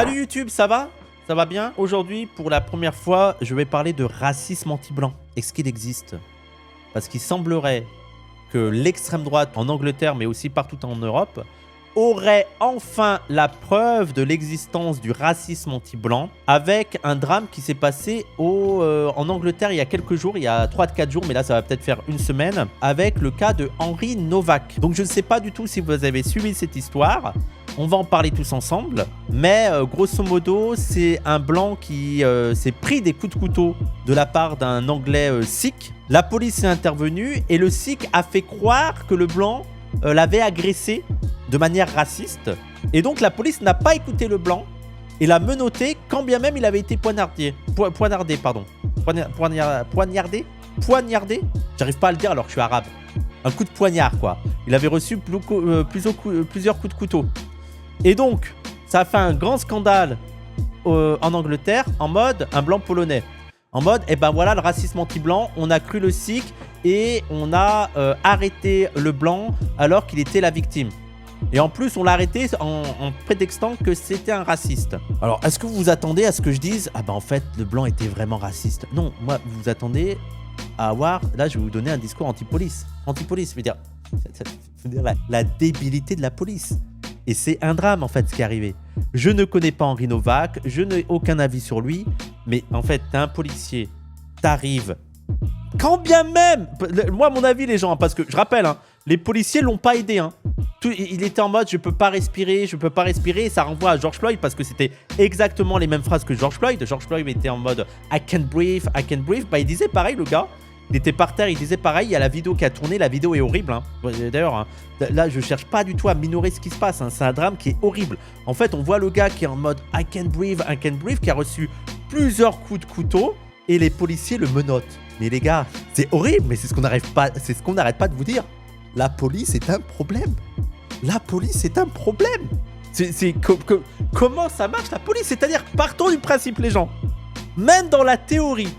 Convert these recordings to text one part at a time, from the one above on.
Salut YouTube, ça va? Ça va bien? Aujourd'hui, pour la première fois, je vais parler de racisme anti-blanc. Est-ce qu'il existe? Parce qu'il semblerait que l'extrême droite en Angleterre, mais aussi partout en Europe, aurait enfin la preuve de l'existence du racisme anti-blanc avec un drame qui s'est passé en Angleterre il y a quelques jours, il y a 3-4 jours, mais là ça va peut-être faire une semaine, avec le cas de Henry Novak. Donc je ne sais pas du tout si vous avez suivi cette histoire. On va en parler tous ensemble, mais grosso modo, c'est un blanc qui s'est pris des coups de couteau de la part d'un anglais sikh. La police est intervenue et le sikh a fait croire que le blanc l'avait agressé de manière raciste. Et donc la police n'a pas écouté le blanc et l'a menotté quand bien même il avait été poignardé. Poignardé. J'arrive pas à le dire alors que je suis arabe. Un coup de poignard quoi. Il avait reçu plusieurs coups de couteau. Et donc, ça a fait un grand scandale en Angleterre, en mode un blanc polonais. En mode, eh ben voilà le racisme anti-blanc, on a cru le sikh et on a arrêté le blanc alors qu'il était la victime. Et en plus, on l'a arrêté en prétextant que c'était un raciste. Alors, est-ce que vous vous attendez à ce que je dise? Ah ben en fait, le blanc était vraiment raciste. Non, moi, vous vous attendez à avoir... Là, je vais vous donner un discours anti-police. Anti-police, je veux dire la débilité de la police. Et c'est un drame en fait ce qui est arrivé. Je ne connais pas Henry Novak, je n'ai aucun avis sur lui, mais en fait t'es un policier, t'arrives, quand bien même, moi mon avis les gens, parce que je rappelle, hein, les policiers l'ont pas aidé. Hein. Il était en mode je peux pas respirer, et ça renvoie à George Floyd parce que c'était exactement les mêmes phrases que George Floyd. George Floyd était en mode I can't breathe, bah il disait pareil le gars. Il était par terre, il disait pareil, il y a la vidéo qui a tourné, la vidéo est horrible. Hein. D'ailleurs, hein, là, je cherche pas du tout à minorer ce qui se passe. Hein. C'est un drame qui est horrible. En fait, on voit le gars qui est en mode I can't breathe, qui a reçu plusieurs coups de couteau et les policiers le menottent. Mais les gars, c'est horrible, mais c'est ce qu'on n'arrête pas de vous dire. La police est un problème. La police est un problème. Comment ça marche la police? C'est-à-dire, partons du principe, les gens. Même dans la théorie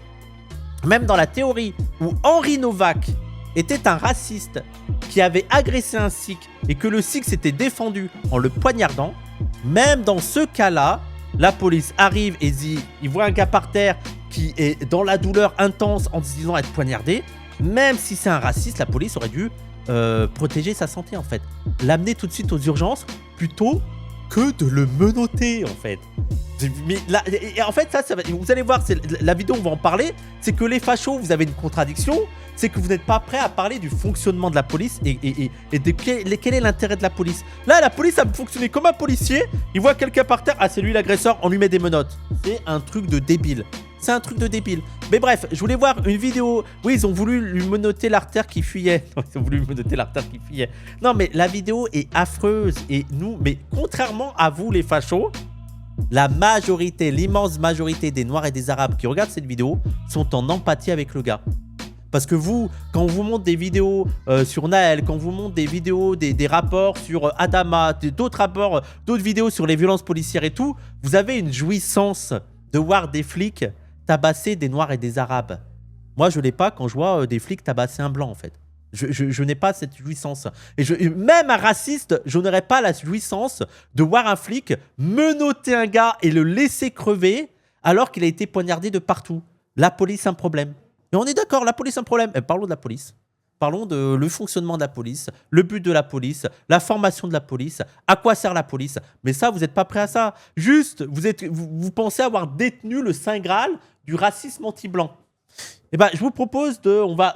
où Henry Novak était un raciste qui avait agressé un sikh et que le sikh s'était défendu en le poignardant, même dans ce cas-là, la police arrive et dit, il voit un gars par terre qui est dans la douleur intense en se disant être poignardé, même si c'est un raciste, la police aurait dû protéger sa santé en fait. L'amener tout de suite aux urgences plutôt que de le menotter en fait. Mais là, et en fait, ça va, vous allez voir, la vidéo, on va en parler. C'est que les fachos, vous avez une contradiction. C'est que vous n'êtes pas prêts à parler du fonctionnement de la police et de quel est l'intérêt de la police. Là, la police a fonctionné comme un policier. Il voit quelqu'un par terre. Ah, c'est lui l'agresseur. On lui met des menottes. C'est un truc de débile. C'est un truc de débile. Mais bref, je voulais voir une vidéo. Oui, ils ont voulu lui menotter l'artère qui fuyait. Ils ont voulu lui menotter l'artère qui fuyait. Non, mais la vidéo est affreuse. Et nous, mais contrairement à vous, les fachos, la majorité, l'immense majorité des Noirs et des Arabes qui regardent cette vidéo sont en empathie avec le gars. Parce que vous, quand on vous montre des vidéos sur Naël, quand on vous montre des vidéos, des rapports sur Adama, d'autres rapports, d'autres vidéos sur les violences policières et tout, vous avez une jouissance de voir des flics tabasser des Noirs et des Arabes. Moi, je l'ai pas quand je vois des flics tabasser un blanc, en fait. Je n'ai pas cette jouissance. Et même un raciste, je n'aurais pas la jouissance de voir un flic menotter un gars et le laisser crever alors qu'il a été poignardé de partout. La police, un problème. Et on est d'accord, la police, un problème. Parlons de la police. Parlons de le fonctionnement de la police, le but de la police, la formation de la police, à quoi sert la police. Mais ça, vous n'êtes pas prêt à ça. Juste, vous pensez avoir détenu le Saint Graal du racisme anti-blanc. Eh ben, je vous propose on va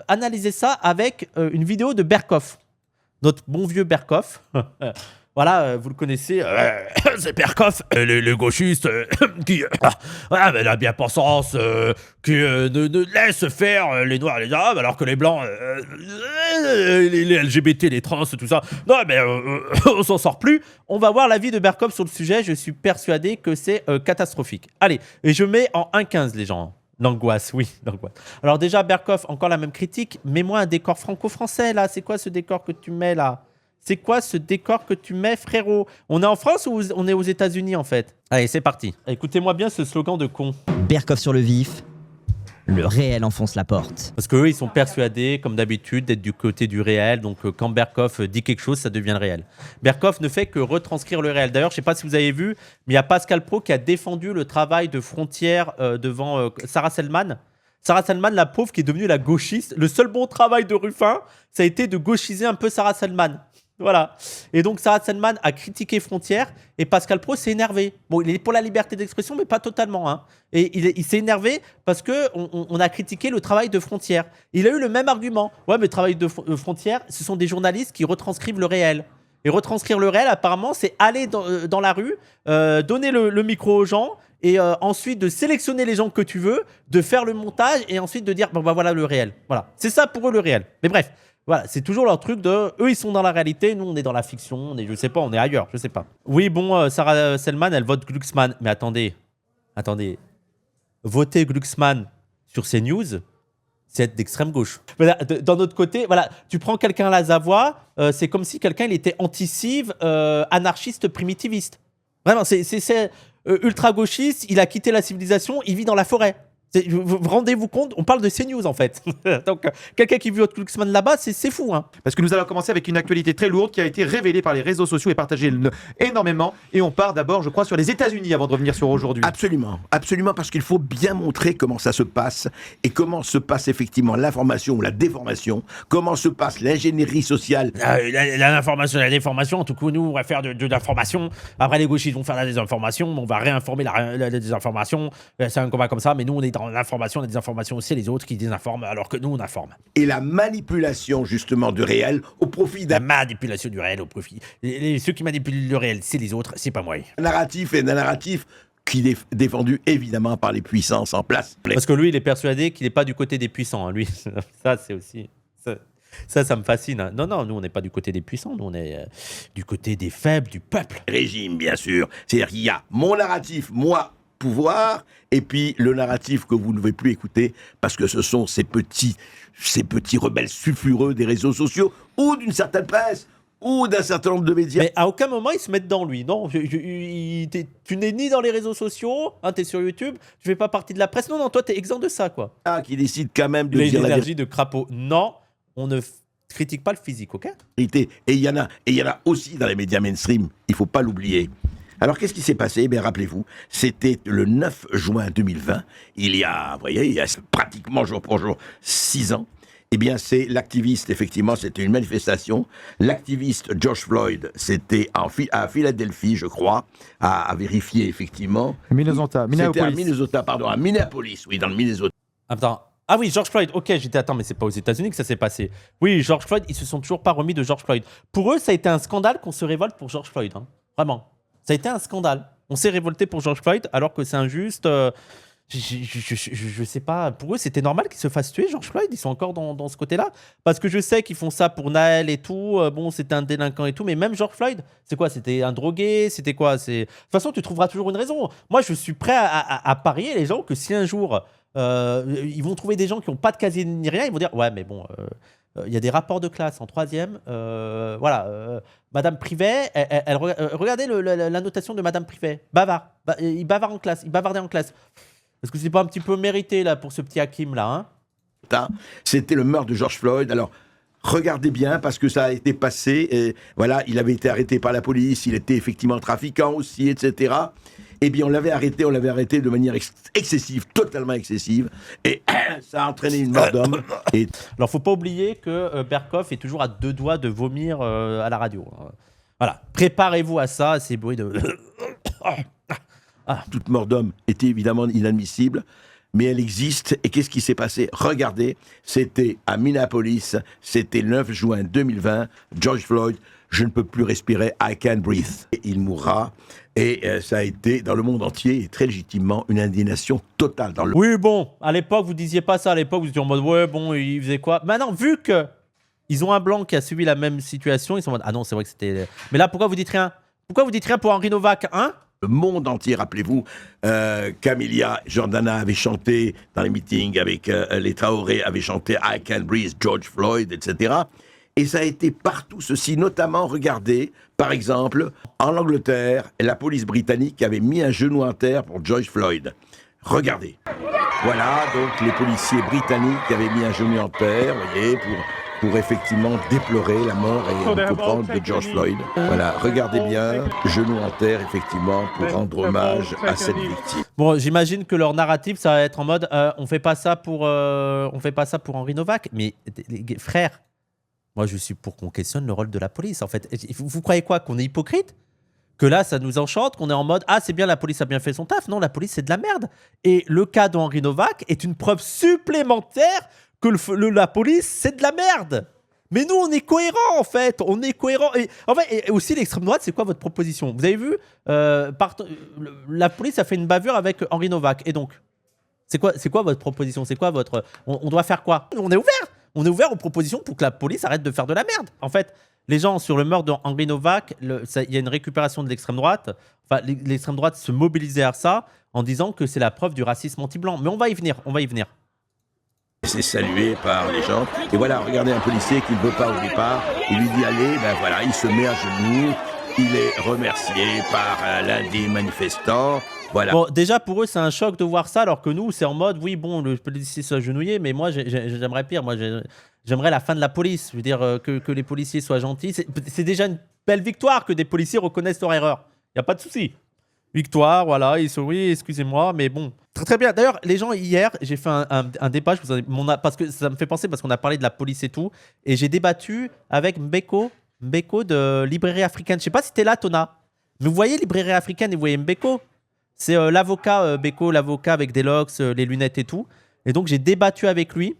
analyser ça avec une vidéo de Berkoff. Notre bon vieux Berkoff. Voilà, vous le connaissez. C'est Berkoff, le gauchiste qui mais la bien-pensance, qui ne laisse faire les Noirs et les Arabes alors que les Blancs, les LGBT, les trans, tout ça. Non, mais on s'en sort plus. On va voir l'avis de Berkoff sur le sujet. Je suis persuadé que c'est catastrophique. Allez, et je mets en 1,15 les gens. L'angoisse, oui, l'angoisse. Alors déjà, Berkoff, encore la même critique. Mets-moi un décor franco-français, là. C'est quoi ce décor que tu mets, là? C'est quoi ce décor que tu mets, frérot? On est en France ou on est aux États-Unis, en fait? Allez, c'est parti. Écoutez-moi bien ce slogan de con. Berkoff sur le vif. le réel enfonce la porte. Parce qu'eux, ils sont persuadés, comme d'habitude, d'être du côté du réel. Donc, quand Berkoff dit quelque chose, ça devient le réel. Berkoff ne fait que retranscrire le réel. D'ailleurs, je ne sais pas si vous avez vu, mais il y a Pascal Praud qui a défendu le travail de Frontière devant Sarah Selman. Sarah Selman, la pauvre, qui est devenue la gauchiste. Le seul bon travail de Ruffin, ça a été de gauchiser un peu Sarah Selman. Voilà. Et donc, Sarah Selman a critiqué Frontière et Pascal Praud s'est énervé. Bon, il est pour la liberté d'expression, mais pas totalement. Hein. Et il s'est énervé parce qu'on a critiqué le travail de Frontière. Il a eu le même argument. Ouais, mais le travail de Frontière, ce sont des journalistes qui retranscrivent le réel. Et retranscrire le réel, apparemment, c'est aller dans la rue, donner le micro aux gens et ensuite de sélectionner les gens que tu veux, de faire le montage et ensuite de dire, bah voilà le réel. Voilà. C'est ça pour eux le réel. Mais bref. Voilà, c'est toujours leur truc de... Eux, ils sont dans la réalité, nous, on est dans la fiction, on est, je sais pas, on est ailleurs, je sais pas. Oui, bon, Sarah Selman, elle vote Glucksmann. Mais attendez. Voter Glucksmann sur CNews, c'est être d'extrême gauche. Voilà, d'un autre côté, voilà, tu prends quelqu'un à la Savoie, c'est comme si quelqu'un, il était anti-cive, anarchiste, primitiviste. Vraiment, c'est ultra-gauchiste, il a quitté la civilisation, il vit dans la forêt. Vous rendez-vous compte, on parle de CNews en fait. Donc quelqu'un qui vit votre Glucksmann là-bas, c'est fou. Hein. Parce que nous allons commencer avec une actualité très lourde qui a été révélée par les réseaux sociaux et partagée énormément. Et on part d'abord, je crois, sur les États-Unis avant de revenir sur aujourd'hui. Absolument, absolument, parce qu'il faut bien montrer comment ça se passe et comment se passe effectivement l'information ou la déformation, comment se passe l'ingénierie sociale. L'information, la déformation, en tout cas, nous, on va faire de l'information. Après, les gauchistes vont faire la désinformation, on va réinformer la désinformation. C'est un combat comme ça, mais nous, on est dans l'information, la désinformation aussi, les autres qui désinforment, alors que nous, on informe. Et la manipulation, justement, du réel au profit d'un La manipulation du réel au profit. Ceux qui manipulent le réel, c'est les autres, c'est pas moi. narratif et d'un narratif qui est défendu évidemment par les puissances en place. Parce que lui, il est persuadé qu'il n'est pas du côté des puissants. Hein. Lui, ça, c'est aussi... Ça me fascine. Hein. Non, nous, on n'est pas du côté des puissants. Nous, on est du côté des faibles, du peuple. Régime, bien sûr. C'est-à-dire qu'il y a mon narratif, moi, pouvoir, et puis le narratif que vous ne devez plus écouter parce que ce sont ces petits rebelles sulfureux des réseaux sociaux ou d'une certaine presse ou d'un certain nombre de médias. Mais à aucun moment ils se mettent dans lui, non. Tu n'es ni dans les réseaux sociaux, hein, t'es sur YouTube, tu fais pas partie de la presse. Non, toi t'es exempt de ça, quoi. Qui décide quand même de Les dire la énergies de crapaud. Non, on ne critique pas le physique, ok. vérité. Et il y en a aussi dans les médias mainstream, il faut pas l'oublier. Alors, qu'est-ce qui s'est passé? Eh bien, rappelez-vous, c'était le 9 juin 2020, il y a pratiquement jour pour jour 6 ans. Eh bien, c'est l'activiste, effectivement, c'était une manifestation. L'activiste George Floyd, c'était à Philadelphie, je crois, à vérifier, effectivement. Minnesota, C'était à Minneapolis, oui, dans le Minnesota. Attends. Ah oui, George Floyd, ok, attends, mais c'est pas aux États-Unis que ça s'est passé. Oui, George Floyd, ils se sont toujours pas remis de George Floyd. Pour eux, ça a été un scandale qu'on se révolte pour George Floyd, hein. Vraiment. Ça a été un scandale. On s'est révolté pour George Floyd alors que c'est injuste. Je sais pas. Pour eux, c'était normal qu'ils se fassent tuer, George Floyd. Ils sont encore dans ce côté-là. Parce que je sais qu'ils font ça pour Naël et tout. Bon, c'était un délinquant et tout. Mais même George Floyd, c'est quoi? C'était un drogué? C'était quoi? De toute façon, tu trouveras toujours une raison. Moi, je suis prêt à parier, les gens, que si un jour, ils vont trouver des gens qui n'ont pas de casier ni rien, ils vont dire, ouais, mais bon... il y a des rapports de classe en troisième. Voilà. Madame Privet, regardez la notation de Madame Privet. Bavard. Il bavard en classe. Il bavardait en classe. Est-ce que c'est pas un petit peu mérité là pour ce petit Hakim là, hein? C'était le meurtre de George Floyd. Alors, regardez bien, parce que ça a été passé. Et voilà, il avait été arrêté par la police. Il était effectivement trafiquant aussi, etc. Eh bien, on l'avait arrêté de manière excessive, totalement excessive. Et ça a entraîné une mort d'homme. Alors, faut pas oublier que Berkoff est toujours à 2 doigts de vomir à la radio. Voilà. Préparez-vous à ça, ces bruits de... Toute mort d'homme était évidemment inadmissible, mais elle existe. Et qu'est-ce qui s'est passé? Regardez, c'était à Minneapolis, c'était le 9 juin 2020, George Floyd, je ne peux plus respirer, I can't breathe. Et il mourra. Et ça a été, dans le monde entier, et très légitimement, une indignation totale. Oui, bon, à l'époque, vous disiez pas ça. À l'époque, vous étiez en mode, ouais, bon, il faisait quoi? Maintenant, vu que ils ont un blanc qui a subi la même situation, ils sont en mode, ah non, c'est vrai que c'était... Mais là, pourquoi vous dites rien? Pourquoi vous dites rien pour Henri Novak, hein? Le monde entier, rappelez-vous, Camilla Jordana avait chanté dans les meetings avec les Traoré, avait chanté I Can't Breathe, George Floyd, etc. Et ça a été partout ceci, notamment, regardez, par exemple, en Angleterre, la police britannique avait mis un genou en terre pour George Floyd. Regardez. Voilà, donc les policiers britanniques qui avaient mis un genou en terre, vous voyez, pour effectivement déplorer la mort et comprendre de George Floyd. Voilà, regardez bien, genou en terre, effectivement, pour rendre hommage à cette victime. Bon, j'imagine que leur narratif, ça va être en mode on fait pas ça pour Henri Novak. Mais frère, moi je suis pour qu'on questionne le rôle de la police. En fait, vous croyez quoi, qu'on est hypocrite? Que là, ça nous enchante, qu'on est en mode ah, c'est bien, la police a bien fait son taf. Non, la police, c'est de la merde. Et le cas d'Henri Novak est une preuve supplémentaire que la police, c'est de la merde. Mais nous, on est cohérents, en fait. On est cohérents. Et aussi, l'extrême droite, c'est quoi votre proposition? Vous avez vu, la police a fait une bavure avec Henri Novak. Et donc, c'est quoi votre proposition? C'est quoi votre... On doit faire quoi? On est ouvert. On est ouvert aux propositions pour que la police arrête de faire de la merde. En fait, les gens, sur le meurtre d'Henri Novak, il y a une récupération de l'extrême droite. Enfin, l'extrême droite se mobilisait à ça en disant que c'est la preuve du racisme anti-blanc. Mais on va y venir. C'est salué par les gens. Et voilà, regardez un policier qui ne veut pas au départ. Il lui dit allez, ben voilà, il se met à genoux. Il est remercié par l'un des manifestants. Voilà. Bon, déjà pour eux, c'est un choc de voir ça, alors que nous, c'est en mode oui, bon, le policier soit agenouillé, mais moi, j'aimerais pire. Moi, j'aimerais la fin de la police. Je veux dire que les policiers soient gentils. C'est déjà une belle victoire que des policiers reconnaissent leur erreur. Il n'y a pas de souci. Victoire, voilà, ils sont oui, excusez-moi, mais bon. Très, très bien. D'ailleurs, les gens, hier, j'ai fait un débat, parce que ça me fait penser, parce qu'on a parlé de la police et tout, et j'ai débattu avec Mbeko de Librairie Africaine. Je sais pas si t'es là, Tona. Mais vous voyez Librairie Africaine et vous voyez Mbeko. C'est l'avocat, Beko, l'avocat avec des locks, les lunettes et tout. Et donc, j'ai débattu avec lui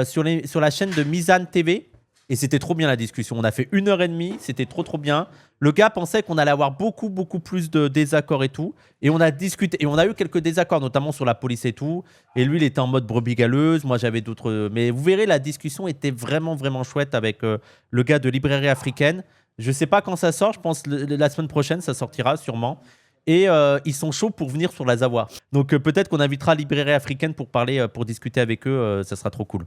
sur la chaîne de Mizan TV. Et c'était trop bien la discussion. On a fait 1h30, c'était trop bien. Le gars pensait qu'on allait avoir beaucoup plus de désaccords et tout. Et on a discuté. Et on a eu quelques désaccords, notamment sur la police et tout. Et lui, il était en mode brebis galeuse. Moi, j'avais d'autres... Mais vous verrez, la discussion était vraiment chouette avec le gars de Librairie Africaine. Je sais pas quand ça sort. Je pense la semaine prochaine, ça sortira sûrement. Et ils sont chauds pour venir sur la Zawa. Donc peut-être qu'on invitera Librairie Africaine pour parler, pour discuter avec eux. Ça sera trop cool.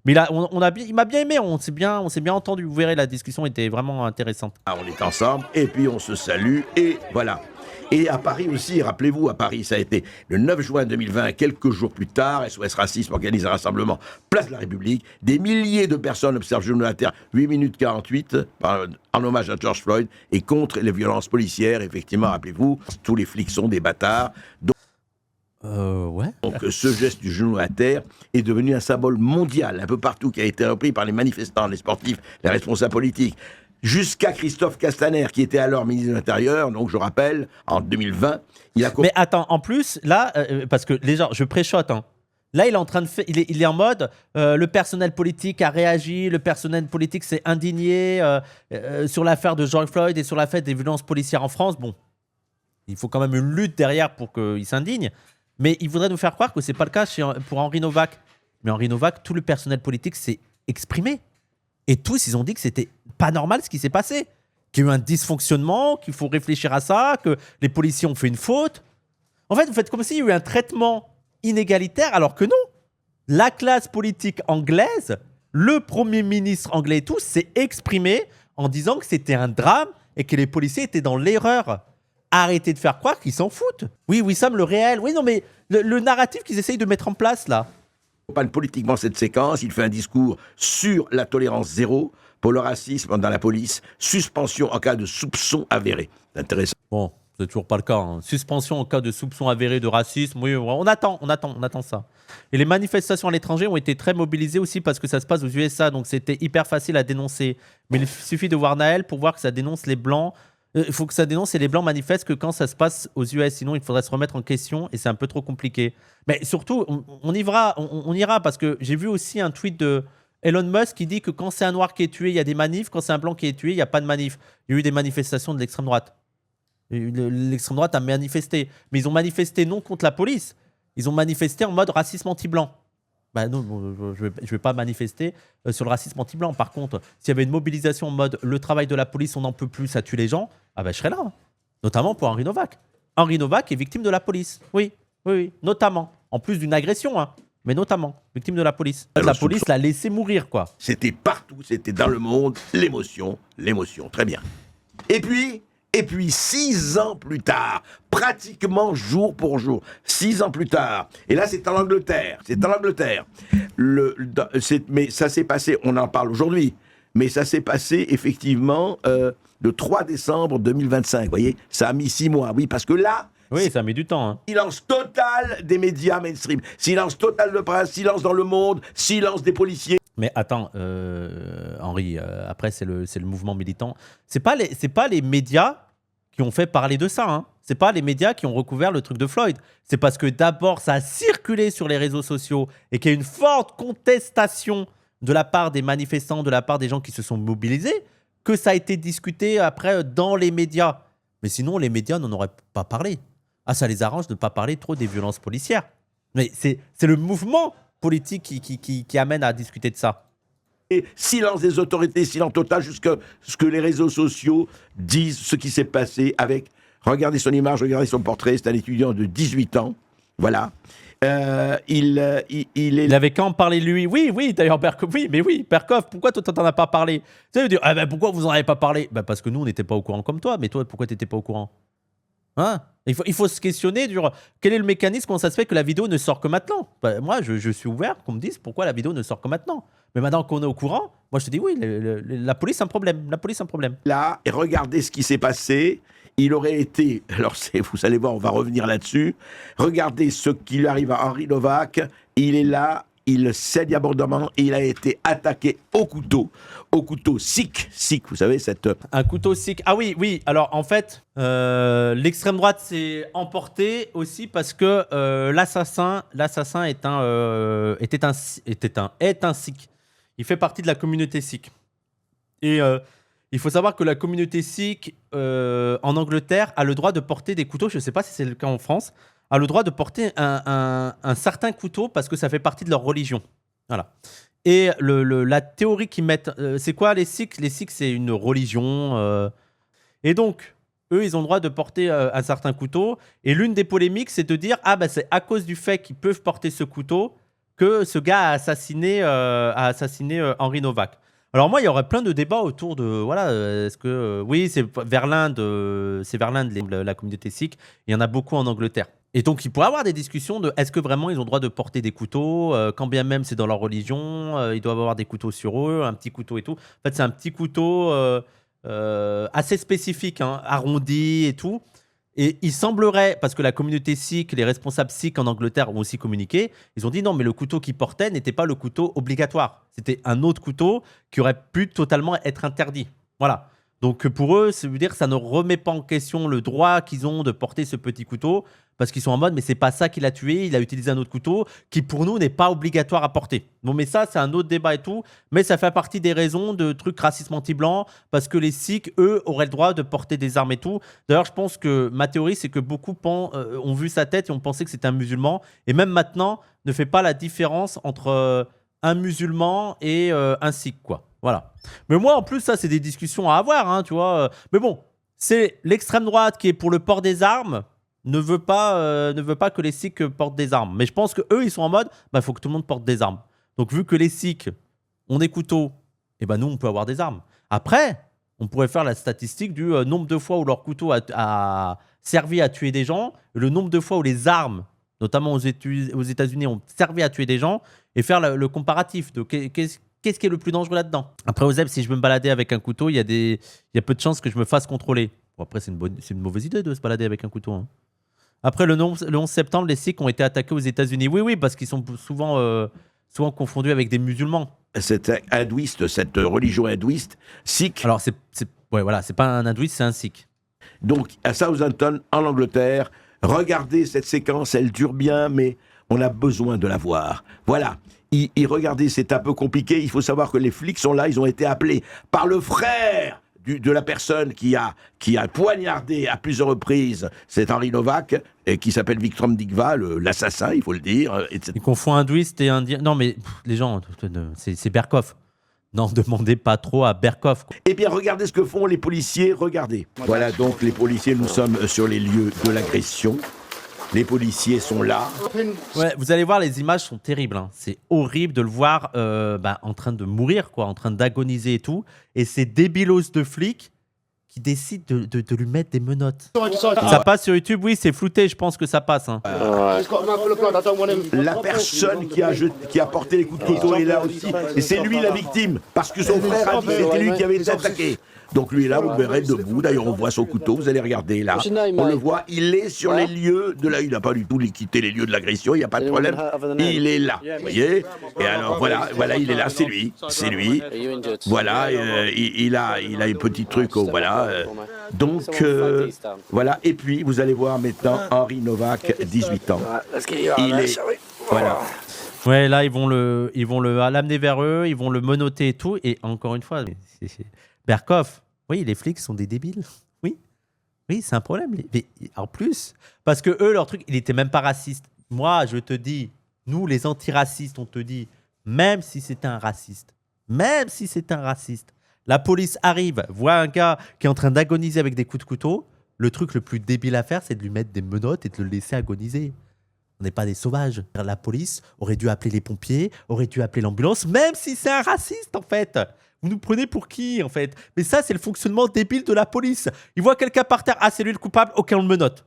Mais là, il m'a bien aimé, on s'est bien entendu. Vous verrez, la discussion était vraiment intéressante. On est ensemble et puis on se salue et voilà. Et à Paris aussi, rappelez-vous, à Paris, ça a été le 9 juin 2020, quelques jours plus tard, SOS Racisme organise un rassemblement Place de la République. Des milliers de personnes observent genou à terre, 8 minutes 48, en hommage à George Floyd et contre les violences policières. Effectivement, rappelez-vous, tous les flics sont des bâtards. Ouais. Donc ce geste du genou à terre est devenu un symbole mondial, un peu partout, qui a été repris par les manifestants, les sportifs, les responsables politiques, jusqu'à Christophe Castaner, qui était alors ministre de l'Intérieur, donc je rappelle, en 2020, il a... Mais attends, en plus, là, parce que les gens, je préchote, hein. Là, il est en train de faire, il est en mode, le personnel politique a réagi, le personnel politique s'est indigné sur l'affaire de George Floyd et sur la fête des violences policières en France. Bon, il faut quand même une lutte derrière pour qu'il s'indigne. Mais il voudrait nous faire croire que ce n'est pas le cas pour Henri Novak. Mais Henri Novak, tout le personnel politique s'est exprimé. Et tous, ils ont dit que c'était pas normal ce qui s'est passé. Qu'il y a eu un dysfonctionnement, qu'il faut réfléchir à ça, que les policiers ont fait une faute. En fait, vous faites comme s'il y a eu un traitement inégalitaire, alors que non. La classe politique anglaise, le Premier ministre anglais et tout, s'est exprimé en disant que c'était un drame et que les policiers étaient dans l'erreur. Arrêtez de faire croire qu'ils s'en foutent. Oui, Wissam, le réel. Oui, non, mais le narratif qu'ils essayent de mettre en place, là. Il accompagne politiquement cette séquence. Il fait un discours sur la tolérance zéro pour le racisme dans la police. Suspension en cas de soupçon avéré. C'est intéressant. Bon, c'est toujours pas le cas. Hein. Suspension en cas de soupçon avéré de racisme. Oui, on attend ça. Et les manifestations à l'étranger ont été très mobilisées aussi parce que ça se passe aux USA. Donc, c'était hyper facile à dénoncer. Mais il suffit de voir Naël pour voir que ça dénonce les Blancs. Il faut que ça dénonce et les Blancs manifestent que quand ça se passe aux US, sinon il faudrait se remettre en question et c'est un peu trop compliqué. Mais surtout, on ira parce que j'ai vu aussi un tweet de Elon Musk qui dit que quand c'est un noir qui est tué, il y a des manifs, quand c'est un blanc qui est tué, il n'y a pas de manif. Il y a eu des manifestations de l'extrême droite. L'extrême droite a manifesté, mais ils ont manifesté non contre la police, ils ont manifesté en mode racisme anti-blanc. Bah non, je vais pas manifester sur le racisme anti-blanc. Par contre, s'il y avait une mobilisation en mode le travail de la police, on n'en peut plus, ça tue les gens, ah bah je serais là. Hein. Notamment pour Henri Novak. Henri Novak est victime de la police. Oui, notamment. En plus d'une agression, hein. Mais notamment, victime de la police. La police l'a laissé mourir, quoi. C'était partout, c'était dans le monde, l'émotion, très bien. Et puis, Et puis 6 ans plus tard, pratiquement jour pour jour, 6 ans plus tard, et là c'est en Angleterre, mais ça s'est passé, on en parle aujourd'hui, mais ça s'est passé effectivement le 3 décembre 2025, vous voyez, ça a mis 6 mois, oui, parce que là, Oui, ça met du temps. Hein. silence total des médias mainstream, silence total de presse, silence dans le monde, silence des policiers. Mais attends, Henri, après, c'est le mouvement militant. C'est pas les médias qui ont fait parler de ça. Hein. C'est pas les médias qui ont recouvert le truc de Floyd. C'est parce que d'abord, ça a circulé sur les réseaux sociaux et qu'il y a une forte contestation de la part des manifestants, de la part des gens qui se sont mobilisés, que ça a été discuté après dans les médias. Mais sinon, les médias n'en auraient pas parlé. Ah, ça les arrange de ne pas parler trop des violences policières. Mais c'est le mouvement politique qui amène à discuter de ça. Et silence des autorités, silence total, jusqu'à ce que les réseaux sociaux disent ce qui s'est passé avec... Regardez son image, regardez son portrait, c'est un étudiant de 18 ans, voilà. Il avait quand parlé lui. Oui, d'ailleurs, Berkov, Berkov, pourquoi toi, t'en as pas parlé? Tu sais, dire, ah ben, pourquoi vous en avez pas parlé? Ben, parce que nous, on n'était pas au courant comme toi, mais toi, pourquoi t'étais pas au courant? Hein? Il faut se questionner sur quel est le mécanisme, comment ça se fait que la vidéo ne sort que maintenant. Ben, moi, je suis ouvert qu'on me dise pourquoi la vidéo ne sort que maintenant. Mais maintenant qu'on est au courant, moi je te dis oui, la police a un problème. La police a un problème. Là, et regardez ce qui s'est passé. Il aurait été, alors vous allez voir, on va revenir là-dessus. Regardez ce qui lui arrive à Henri Novak. Il est là, il cède abondamment et il a été attaqué au couteau sikh, vous savez, Un couteau sikh. Ah oui. Alors en fait, l'extrême droite s'est emportée aussi parce que l'assassin est un sikh. Il fait partie de la communauté sikh. Et il faut savoir que la communauté sikh en Angleterre a le droit de porter des couteaux. Je ne sais pas si c'est le cas en France. A le droit de porter un certain couteau parce que ça fait partie de leur religion. Voilà. Et la théorie qu'ils mettent, c'est quoi les Sikhs? Les Sikhs, c'est une religion. Et donc, eux, ils ont le droit de porter un certain couteau. Et l'une des polémiques, c'est de dire, c'est à cause du fait qu'ils peuvent porter ce couteau que ce gars a assassiné Henri Novak. Alors moi, il y aurait plein de débats autour de, voilà, est-ce que... oui, c'est vers l'Inde, la communauté sikh. Il y en a beaucoup en Angleterre. Et donc, il pourrait y avoir des discussions de est-ce que vraiment ils ont le droit de porter des couteaux, quand bien même c'est dans leur religion, ils doivent avoir des couteaux sur eux, un petit couteau et tout. En fait, c'est un petit couteau assez spécifique, hein, arrondi et tout. Et il semblerait, parce que la communauté sikh, les responsables sikhs en Angleterre ont aussi communiqué, ils ont dit non, mais le couteau qu'ils portaient n'était pas le couteau obligatoire. C'était un autre couteau qui aurait pu totalement être interdit. Voilà. Donc pour eux, ça veut dire que ça ne remet pas en question le droit qu'ils ont de porter ce petit couteau, parce qu'ils sont en mode, mais c'est pas ça qui l'a tué, il a utilisé un autre couteau qui pour nous n'est pas obligatoire à porter. Bon, mais ça, c'est un autre débat et tout, mais ça fait partie des raisons de trucs racisme anti-blanc, parce que les Sikhs, eux, auraient le droit de porter des armes et tout. D'ailleurs, je pense que ma théorie, c'est que beaucoup ont vu sa tête et ont pensé que c'était un musulman, et même maintenant, ne fait pas la différence entre un musulman et un Sikh, quoi. Voilà. Mais moi, en plus, ça, c'est des discussions à avoir, hein, tu vois. Mais bon, c'est l'extrême droite qui est pour le port des armes, ne veut pas que les Sikhs portent des armes. Mais je pense qu'eux, ils sont en mode, il faut que tout le monde porte des armes. Donc, vu que les Sikhs ont des couteaux, nous, on peut avoir des armes. Après, on pourrait faire la statistique du nombre de fois où leur couteau a servi à tuer des gens, le nombre de fois où les armes, notamment aux États-Unis, ont servi à tuer des gens, et faire le comparatif de qu'est-ce qui est le plus dangereux là-dedans. Après, Oseb, si je veux me balader avec un couteau, il y a peu de chances que je me fasse contrôler. Bon, après, c'est une mauvaise idée de se balader avec un couteau. Hein. Après, le 11 septembre, les Sikhs ont été attaqués aux États-Unis. Oui, parce qu'ils sont souvent confondus avec des musulmans. Cette religion hindouiste, sikh. Alors, c'est pas un hindouiste, c'est un sikh. Donc, à Southampton, en Angleterre, regardez cette séquence, elle dure bien, mais on a besoin de la voir. Voilà. Regardez, c'est un peu compliqué. Il faut savoir que les flics sont là. Ils ont été appelés par le frère de la personne qui a poignardé à plusieurs reprises cet Henri Novak, et qui s'appelle Vikram Digva, l'assassin, il faut le dire. Etc. Il confond hindouiste et indien. Non, mais les gens, c'est Berkov. Non, demandez pas trop à Berkov. Eh bien, regardez ce que font les policiers. Regardez. Voilà donc les policiers. Nous sommes sur les lieux de l'agression. Les policiers sont là. Ouais, vous allez voir, les images sont terribles. Hein. C'est horrible de le voir en train de mourir, quoi, en train d'agoniser et tout. Et ces débilos de flics qui décide de lui mettre des menottes. Ça passe sur YouTube, oui, c'est flouté, je pense que ça passe. Hein. La personne qui a porté les coups de couteau est là aussi. Et c'est lui la victime. Parce que son frère a dit que c'était lui qui avait été attaqué. Donc lui est là, vous le verrez debout. D'ailleurs, on voit son couteau, vous allez regarder là. On le voit, il est sur les lieux de la... Il n'a pas du tout quitté les lieux de l'agression, il n'y a pas de problème. Il est là, vous voyez. Et alors voilà, il est là, c'est lui. C'est lui. Voilà, il a un petit truc, voilà. Donc, voilà. Et puis, vous allez voir maintenant Henri Novak, 18 ans. Il est... Voilà. Ouais, là, ils vont l'amener vers eux, ils vont le menotter et tout. Et encore une fois, Berkoff, oui, les flics sont des débiles. Oui, c'est un problème. Mais en plus, parce que eux, leur truc, il était même pas raciste. Moi, je te dis, nous, les antiracistes, on te dit, même si c'était un raciste, la police arrive, voit un gars qui est en train d'agoniser avec des coups de couteau, le truc le plus débile à faire, c'est de lui mettre des menottes et de le laisser agoniser. On n'est pas des sauvages. La police aurait dû appeler les pompiers, aurait dû appeler l'ambulance, même si c'est un raciste, en fait. Vous nous prenez pour qui, en fait? Mais ça, c'est le fonctionnement débile de la police. Ils voient quelqu'un par terre. Ah, c'est lui le coupable. Ok, on le menotte.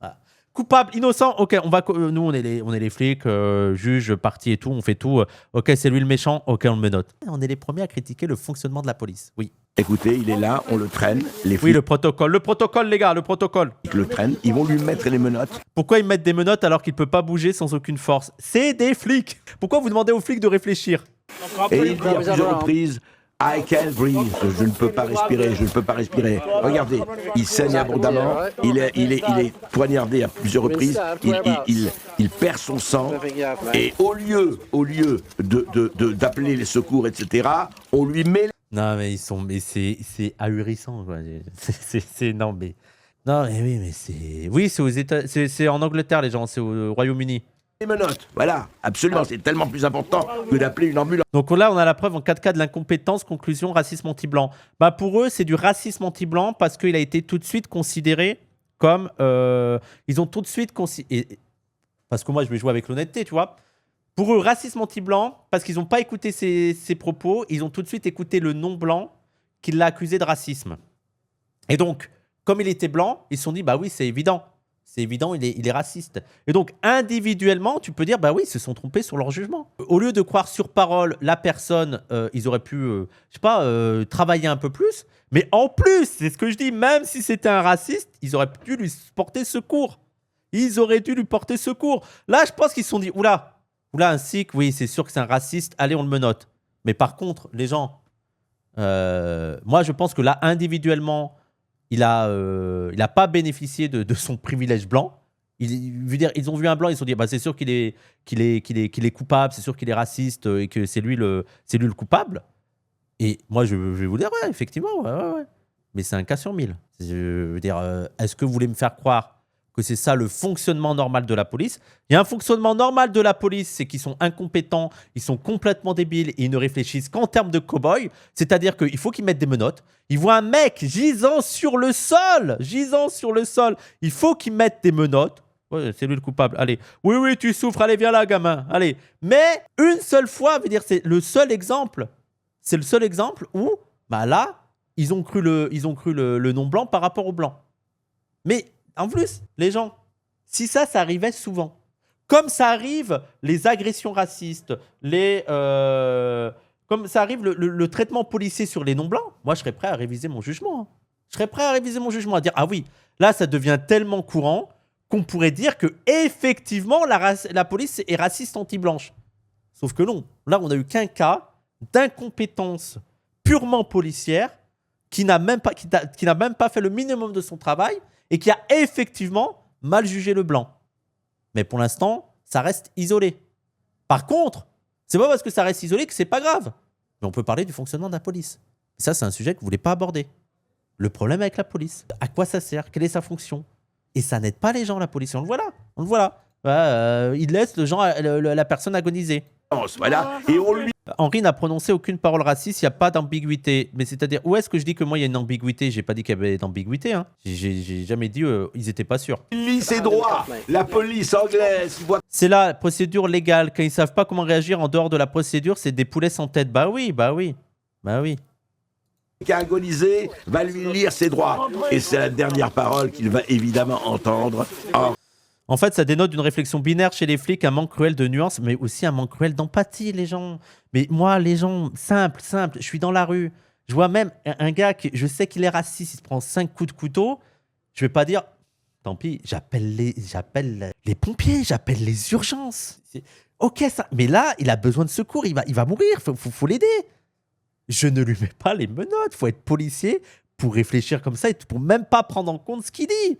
Voilà. Coupable, innocent. Ok, nous, on est les flics, juges, partis et tout. On fait tout. Ok, c'est lui le méchant. Ok, on le menotte. On est les premiers à critiquer le fonctionnement de la police. Oui. Écoutez, il est là, on le traîne. Les flics oui, le protocole, les gars, le protocole. le traînent, ils vont lui mettre les menottes. Pourquoi ils mettent des menottes alors qu'il ne peut pas bouger sans aucune force? C'est des flics. Pourquoi vous demandez aux flics de réfléchir? Et il dit à plusieurs reprises, I can't breathe, je ne peux pas respirer, Regardez, il saigne abondamment, il est poignardé à plusieurs reprises, il perd son sang, et au lieu d'appeler les secours, etc., on lui met... Non, mais c'est ahurissant, quoi. Non, mais oui, mais c'est... Oui, c'est aux États... C'est en Angleterre, les gens, c'est au Royaume-Uni. les menottes, voilà, absolument, c'est tellement plus important que d'appeler une ambulance. Donc là, on a la preuve en 4 cas de l'incompétence, conclusion, racisme anti-blanc. Bah pour eux, c'est du racisme anti-blanc parce qu'il a été tout de suite considéré comme... ils ont tout de suite considéré... Parce que moi, je vais jouer avec l'honnêteté, tu vois. Pour eux, racisme anti-blanc, parce qu'ils n'ont pas écouté ses propos, ils ont tout de suite écouté le non-blanc qui l'a accusé de racisme. Et donc, comme il était blanc, ils se sont dit, bah oui, c'est évident. C'est évident, il est raciste. Et donc, individuellement, tu peux dire, bah oui, ils se sont trompés sur leur jugement. Au lieu de croire sur parole la personne, ils auraient pu, je sais pas, travailler un peu plus. Mais en plus, c'est ce que je dis, même si c'était un raciste, ils auraient dû lui porter secours. Ils auraient dû lui porter secours. Là, je pense qu'ils se sont dit, oula, un sikh, oui, c'est sûr que c'est un raciste, allez, on le menotte. Mais par contre, les gens, moi, je pense que là, individuellement, il a pas bénéficié de son privilège blanc. Ils ont vu un blanc, ils se sont dit, bah, c'est sûr qu'il est coupable, c'est sûr qu'il est raciste et que c'est lui le coupable. Et moi, je vais vous dire, ouais, effectivement, ouais. Mais c'est un cas sur 1000. Je veux dire, est-ce que vous voulez me faire croire que c'est ça le fonctionnement normal de la police? Il y a un fonctionnement normal de la police, c'est qu'ils sont incompétents, ils sont complètement débiles et ils ne réfléchissent qu'en termes de cow-boy. C'est-à-dire qu'il faut qu'ils mettent des menottes. Ils voient un mec gisant sur le sol. Il faut qu'ils mettent des menottes. Ouais, c'est lui le coupable. Allez. Oui, tu souffres. Allez, viens là, gamin. Allez. Mais une seule fois, veut dire, c'est le seul exemple. C'est le seul exemple où, bah là, ils ont cru le non-blanc par rapport au blanc. Mais en plus, les gens, si ça arrivait souvent, comme ça arrive les agressions racistes, comme ça arrive le traitement policier sur les non-blancs, moi, je serais prêt à réviser mon jugement. Je serais prêt à réviser mon jugement, à dire, ah oui, là, ça devient tellement courant qu'on pourrait dire que effectivement la police est raciste anti-blanche. Sauf que non. Là, on n'a eu qu'un cas d'incompétence purement policière qui n'a même pas fait le minimum de son travail et qui a effectivement mal jugé le blanc. Mais pour l'instant, ça reste isolé. Par contre, c'est pas parce que ça reste isolé que c'est pas grave. Mais on peut parler du fonctionnement de la police. Ça, c'est un sujet que vous voulez pas aborder. Le problème avec la police. À quoi ça sert? Quelle est sa fonction? Et ça n'aide pas les gens, la police. On le voit là. Il laisse la personne agoniser. Voilà. Et on lui... Henri n'a prononcé aucune parole raciste, il n'y a pas d'ambiguïté. Mais c'est-à-dire, où est-ce que je dis que moi, il y a une ambiguïté? J'ai pas dit qu'il y avait d'ambiguïté. Hein. J'ai jamais dit ils n'étaient pas sûrs. Il lit ses droits. La police anglaise, c'est la procédure légale. Quand ils ne savent pas comment réagir en dehors de la procédure, c'est des poulets sans tête. Bah oui. qui a agonisé va lui lire ses droits. Et c'est la dernière parole qu'il va évidemment entendre. En fait, ça dénote d'une réflexion binaire chez les flics, un manque cruel de nuances, mais aussi un manque cruel d'empathie, les gens. Mais moi, les gens, simple, je suis dans la rue. Je vois même un gars, je sais qu'il est raciste, il se prend 5 coups de couteau. Je vais pas dire, tant pis, j'appelle les pompiers, j'appelle les urgences. Ok, ça, mais là, il a besoin de secours, il va mourir, faut l'aider. Je ne lui mets pas les menottes, faut être policier pour réfléchir comme ça et pour même pas prendre en compte ce qu'il dit.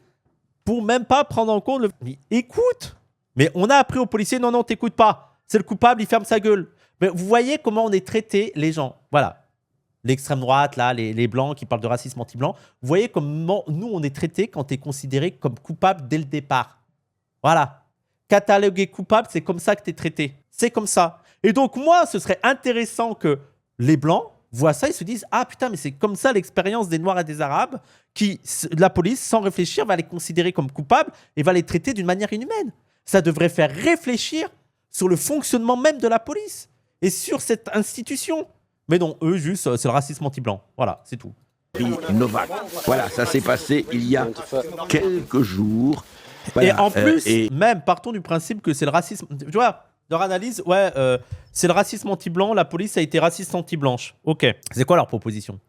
Pour même pas prendre en compte Mais écoute. Mais on a appris aux policiers, non, t'écoutes pas. C'est le coupable, il ferme sa gueule. Mais vous voyez comment on est traité, les gens. Voilà. L'extrême droite, là, les blancs qui parlent de racisme anti-blanc. Vous voyez comment nous, on est traités quand tu es considéré comme coupable dès le départ. Voilà. Catalogué coupable, c'est comme ça que tu es traité. C'est comme ça. Et donc, moi, ce serait intéressant que les blancs voient ça et se disent « Ah putain, mais c'est comme ça l'expérience des Noirs et des Arabes qui, la police, sans réfléchir, va les considérer comme coupables et va les traiter d'une manière inhumaine. » Ça devrait faire réfléchir sur le fonctionnement même de la police et sur cette institution. Mais non, eux, juste, c'est le racisme anti-blanc. Voilà, c'est tout. Novak. Voilà, ça s'est passé il y a quelques jours. Voilà, et en plus, même, partons du principe que c'est le racisme... Tu vois, leur analyse, c'est le racisme anti-blanc, la police a été raciste anti-blanche. Ok, c'est quoi leur proposition?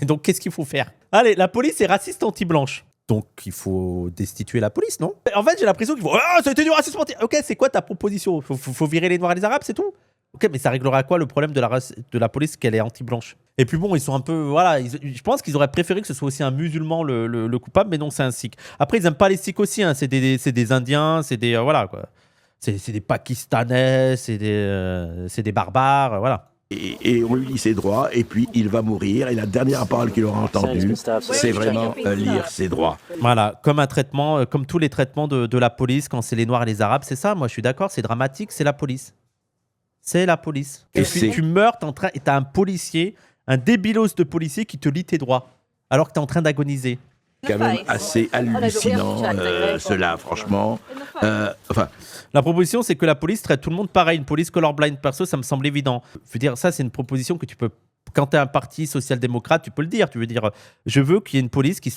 Donc, qu'est-ce qu'il faut faire? Allez, la police est raciste anti-blanche. Donc, il faut destituer la police, non? En fait, j'ai l'impression qu'il faut... Ah, ça a été du racisme anti... Ok, c'est quoi ta proposition? Faut virer les Noirs et les Arabes, c'est tout? Ok, mais ça réglera quoi le problème de la police qu'elle est anti-blanche? Et puis bon, ils sont un peu... Voilà, je pense qu'ils auraient préféré que ce soit aussi un musulman le coupable, mais non, c'est un sikh. Après, ils n'aiment pas les sikhs aussi, hein. C'est des Indiens, c'est des... voilà, quoi. C'est des Pakistanais, c'est des barbares, voilà. Et on lui lit ses droits, et puis il va mourir, et la dernière parole qu'il aura entendue, c'est vraiment lire ses droits. Voilà, comme un traitement, comme tous les traitements de la police quand c'est les Noirs et les Arabes, c'est ça, moi je suis d'accord, c'est dramatique, c'est la police. C'est la police. Et puis tu meurs, t'as un policier, un débilos de policier qui te lit tes droits, alors que t'es en train d'agoniser. Quand même assez hallucinant, cela, franchement. La proposition, c'est que la police traite tout le monde pareil. Une police colorblind, perso, ça me semble évident. Je veux dire, ça, c'est une proposition que tu peux... Quand tu es un parti social-démocrate, tu peux le dire. Tu veux dire, je veux qu'il y ait une police qui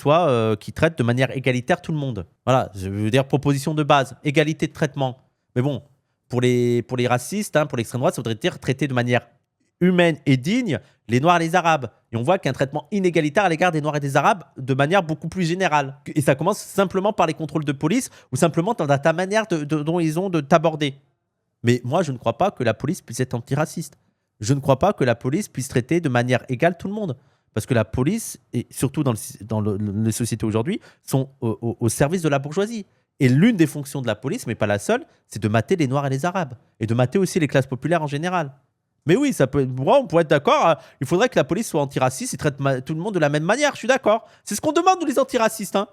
traite de manière égalitaire tout le monde. Voilà, je veux dire, proposition de base, égalité de traitement. Mais bon, pour les racistes, hein, pour l'extrême droite, ça voudrait dire traiter de manière humaine et digne les Noirs et les Arabes. Et on voit qu'il y a un traitement inégalitaire à l'égard des Noirs et des Arabes de manière beaucoup plus générale. Et ça commence simplement par les contrôles de police ou simplement dans ta manière dont ils ont de t'aborder. Mais moi, je ne crois pas que la police puisse être antiraciste. Je ne crois pas que la police puisse traiter de manière égale tout le monde. Parce que la police, et surtout dans les sociétés aujourd'hui, sont au service de la bourgeoisie. Et l'une des fonctions de la police, mais pas la seule, c'est de mater les Noirs et les Arabes. Et de mater aussi les classes populaires en général. Mais oui, ça peut. Moi, on pourrait être d'accord. Il faudrait que la police soit antiraciste et traite tout le monde de la même manière. Je suis d'accord. C'est ce qu'on demande, nous, les antiracistes. Hein.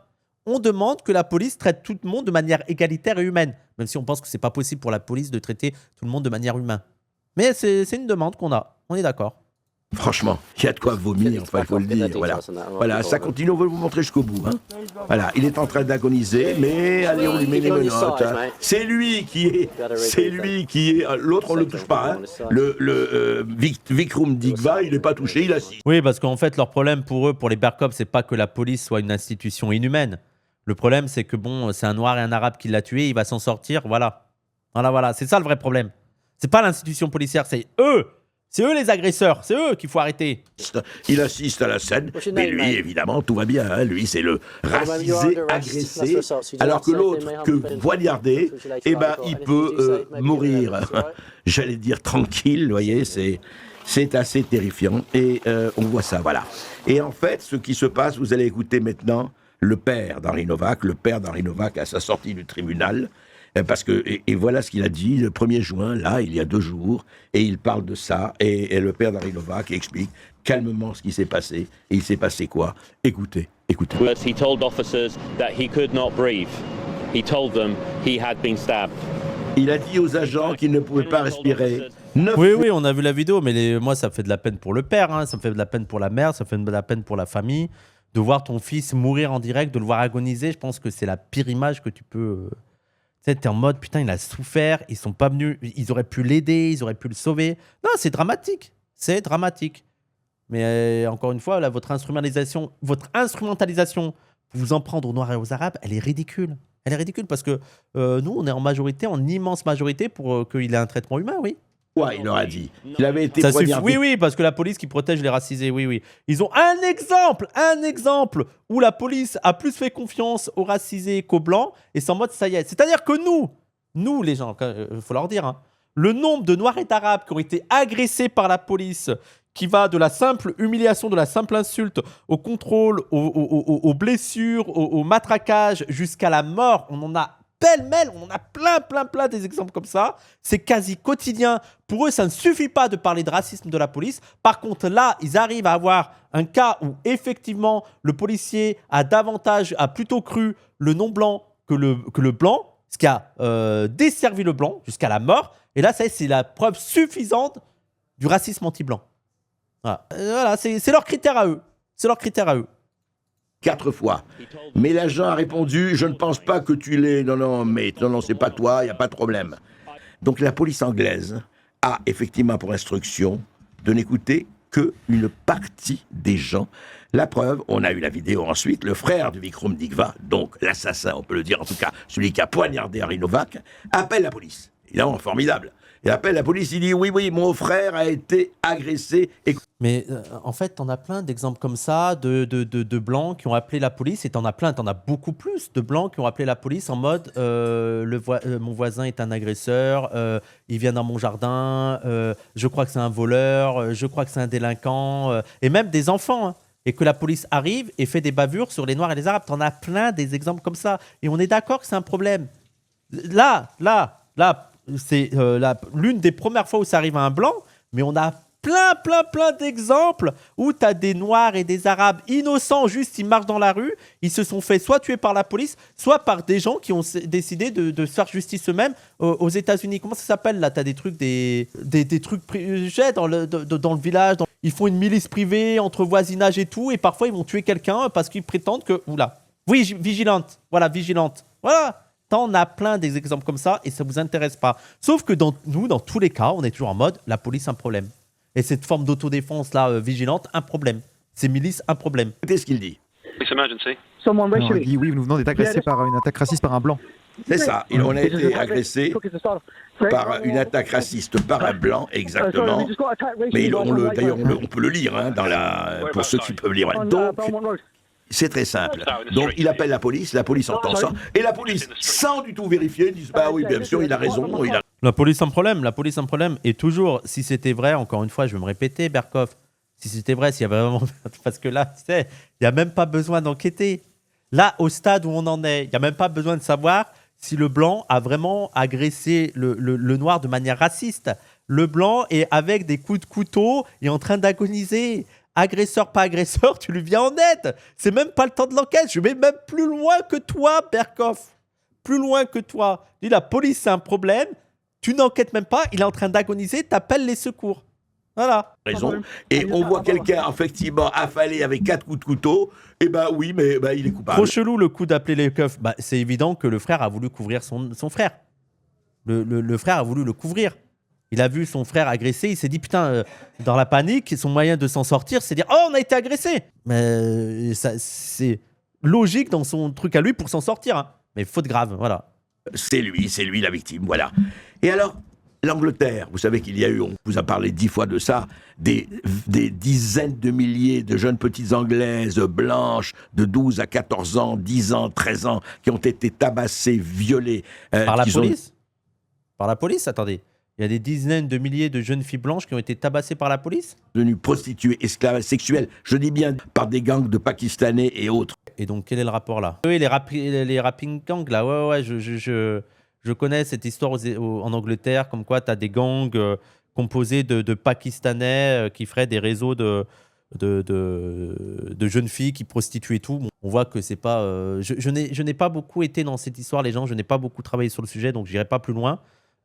On demande que la police traite tout le monde de manière égalitaire et humaine. Même si on pense que c'est pas possible pour la police de traiter tout le monde de manière humaine. Mais c'est une demande qu'on a. On est d'accord. Franchement, il y a de quoi vomir, enfin, il faut le dire. Voilà, ça continue, on veut vous montrer jusqu'au bout. Hein. Voilà, il est en train d'agoniser, mais allez, on lui met les menottes. Hein. C'est lui qui est. L'autre, on ne le touche pas. Hein. Le Vikram Digva, il n'est pas touché, il assiste. Oui, parce qu'en fait, leur problème pour eux, pour les Berkop, c'est pas que la police soit une institution inhumaine. Le problème, c'est que bon, c'est un Noir et un Arabe qui l'a tué, il va s'en sortir, voilà. Voilà, c'est ça le vrai problème. C'est pas l'institution policière, c'est eux. C'est eux les agresseurs, c'est eux qu'il faut arrêter. Il assiste à la scène, mais lui, évidemment, tout va bien. Hein. Lui, c'est le racisé, agressé, alors que l'autre, que poignardé, eh ben, il peut mourir, j'allais dire tranquille, vous voyez, c'est assez terrifiant. Et on voit ça, voilà. Et en fait, ce qui se passe, vous allez écouter maintenant le père d'Henri Novak à sa sortie du tribunal. Parce que, et voilà ce qu'il a dit le 1er juin, là, il y a 2 jours, et il parle de ça, et le père d'Henri Novak explique calmement ce qui s'est passé, et il s'est passé quoi. Écoutez. He told officers that he could not breathe. He told them he had been stabbed. Il a dit aux agents qu'ils ne pouvaient pas respirer. Oui, on a vu la vidéo, mais moi, ça me fait de la peine pour le père, hein, ça me fait de la peine pour la mère, ça me fait de la peine pour la famille. De voir ton fils mourir en direct, de le voir agoniser, je pense que c'est la pire image que tu peux... Tu sais, t'es en mode, putain, il a souffert, ils sont pas venus, ils auraient pu l'aider, ils auraient pu le sauver. Non, c'est dramatique. C'est dramatique. Mais encore une fois, là, votre instrumentalisation pour vous en prendre aux Noirs et aux Arabes, elle est ridicule. Elle est ridicule parce que nous, on est en majorité, en immense majorité, pour qu'il ait un traitement humain, oui. Quoi, il leur a dit qu'il avait été Ça suffit. poignardé. Oui, parce que la police qui protège les racisés, oui. Ils ont un exemple où la police a plus fait confiance aux racisés qu'aux blancs et c'est en mode ça y est. C'est-à-dire que nous les gens, il faut leur dire, hein, le nombre de Noirs et d'Arabes qui ont été agressés par la police, qui va de la simple humiliation, de la simple insulte, au contrôle, aux blessures, au matraquage, jusqu'à la mort, on en a pêle-mêle, on en a plein des exemples comme ça. C'est quasi quotidien. Pour eux, ça ne suffit pas de parler de racisme de la police. Par contre, là, ils arrivent à avoir un cas où, effectivement, le policier a plutôt cru le non-blanc que le blanc, ce qui a desservi le blanc jusqu'à la mort. Et là, c'est la preuve suffisante du racisme anti-blanc. Voilà, c'est leur critère à eux. 4 fois. Mais l'agent a répondu, je ne pense pas que tu l'aies. Non, c'est pas toi, il n'y a pas de problème. Donc la police anglaise a effectivement pour instruction de n'écouter qu'une partie des gens. La preuve, on a eu la vidéo ensuite, le frère de Vikram Dikva, donc l'assassin, on peut le dire en tout cas, celui qui a poignardé Henri Novak, appelle la police. Évidemment, formidable. Il appelle la police, il dit oui, mon frère a été agressé. Mais en fait, t'en as plein d'exemples comme ça, de blancs qui ont appelé la police, et t'en as beaucoup plus de blancs qui ont appelé la police en mode mon voisin est un agresseur, il vient dans mon jardin, je crois que c'est un voleur, je crois que c'est un délinquant, et même des enfants, hein, et que la police arrive et fait des bavures sur les Noirs et les Arabes. T'en as plein des exemples comme ça, et on est d'accord que c'est un problème. Là, c'est l'une des premières fois où ça arrive à un blanc, mais on a plein d'exemples où tu as des Noirs et des Arabes innocents, juste ils marchent dans la rue, ils se sont fait soit tuer par la police, soit par des gens qui ont décidé de se faire justice eux-mêmes aux États-Unis. Comment ça s'appelle là? Tu as des trucs, des trucs dans le village, ils font une milice privée entre voisinage et tout, et parfois ils vont tuer quelqu'un parce qu'ils prétendent que... Oula. Oui, vigilante. Voilà. T'en as plein des exemples comme ça et ça vous intéresse pas. Sauf que dans tous les cas, on est toujours en mode la police un problème. Et cette forme d'autodéfense là vigilante, un problème. Ces milices, un problème. Écoutez ce qu'il dit. Alors, il dit oui, nous venons d'être agressés par une attaque raciste par un blanc. C'est ça, on a été agressé par une attaque raciste par un blanc, exactement. Mais d'ailleurs, on peut le lire hein, pour ceux qui peuvent lire. Donc, c'est très simple. Donc, il appelle la police entend ça, et la police, sans du tout vérifier, dit bah oui, bien sûr, il a raison. La police un problème. Et toujours, si c'était vrai, encore une fois, je vais me répéter, Berkoff, si c'était vrai, s'il y avait vraiment... Parce que là, tu sais, il n'y a même pas besoin d'enquêter. Là, au stade où on en est, il n'y a même pas besoin de savoir si le blanc a vraiment agressé le noir de manière raciste. Le blanc est avec des coups de couteau et en train d'agoniser. Agresseur, pas agresseur, tu lui viens en aide. C'est même pas le temps de l'enquête. Je vais même plus loin que toi, Berkoff. Plus loin que toi. Dis, la police, c'est un problème. Tu n'enquêtes même pas. Il est en train d'agoniser. T'appelles les secours. Voilà. Raison. Et on voit quelqu'un, effectivement, affalé avec 4 coups de couteau. Et ben oui, mais il est coupable. Trop chelou le coup d'appeler les keufs. C'est évident que le frère a voulu couvrir son frère. Le frère a voulu le couvrir. Il a vu son frère agressé, il s'est dit putain, dans la panique, son moyen de s'en sortir, c'est dire oh, on a été agressé. Mais c'est logique dans son truc à lui pour s'en sortir. Hein. Mais faute grave, voilà. C'est lui la victime, voilà. Et alors, l'Angleterre, vous savez qu'il y a eu, on vous a parlé 10 fois de ça, des dizaines de milliers de jeunes petites Anglaises blanches de 12 à 14 ans, 10 ans, 13 ans, qui ont été tabassées, violées. Par la police Par la police, attendez. Il y a des dizaines de milliers de jeunes filles blanches qui ont été tabassées par la police? Devenues prostituées, esclaves sexuelles, je dis bien par des gangs de Pakistanais et autres. Et donc, quel est le rapport là? Oui, les rapping gangs là, ouais, je connais cette histoire en Angleterre, comme quoi tu as des gangs composés de Pakistanais qui feraient des réseaux de jeunes filles qui prostituent et tout. Bon, on voit que c'est pas... je n'ai pas beaucoup été dans cette histoire, les gens, je n'ai pas beaucoup travaillé sur le sujet, donc j'irai pas plus loin.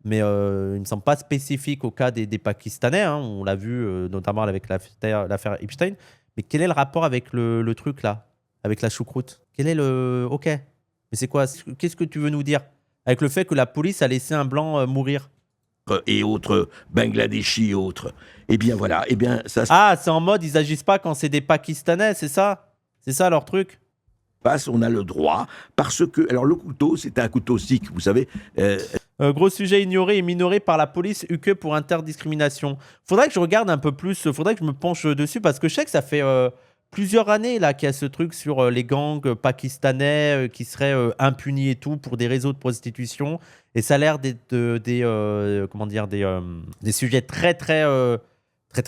Mais il ne me semble pas spécifique au cas des Pakistanais. Hein. On l'a vu notamment avec l'affaire Epstein. Mais quel est le rapport avec le truc là? Avec la choucroute? Quel est le... Ok. Mais c'est quoi? Qu'est-ce que tu veux nous dire? Avec le fait que la police a laissé un blanc mourir? et autres Bangladeshis et autres. Eh bien voilà, eh bien ça se Ah, c'est en mode, ils agissent pas quand c'est des Pakistanais, c'est ça? C'est ça leur truc? passe, on a le droit, parce que... Alors le couteau, c'était un couteau sikh, vous savez. Gros sujet ignoré et minoré par la police UK pour interdiscrimination. Faudrait que je regarde un peu plus, faudrait que je me penche dessus parce que je sais que ça fait plusieurs années là qu'il y a ce truc sur les gangs pakistanais qui seraient impunis et tout pour des réseaux de prostitution. Et ça a l'air comment dire, des sujets très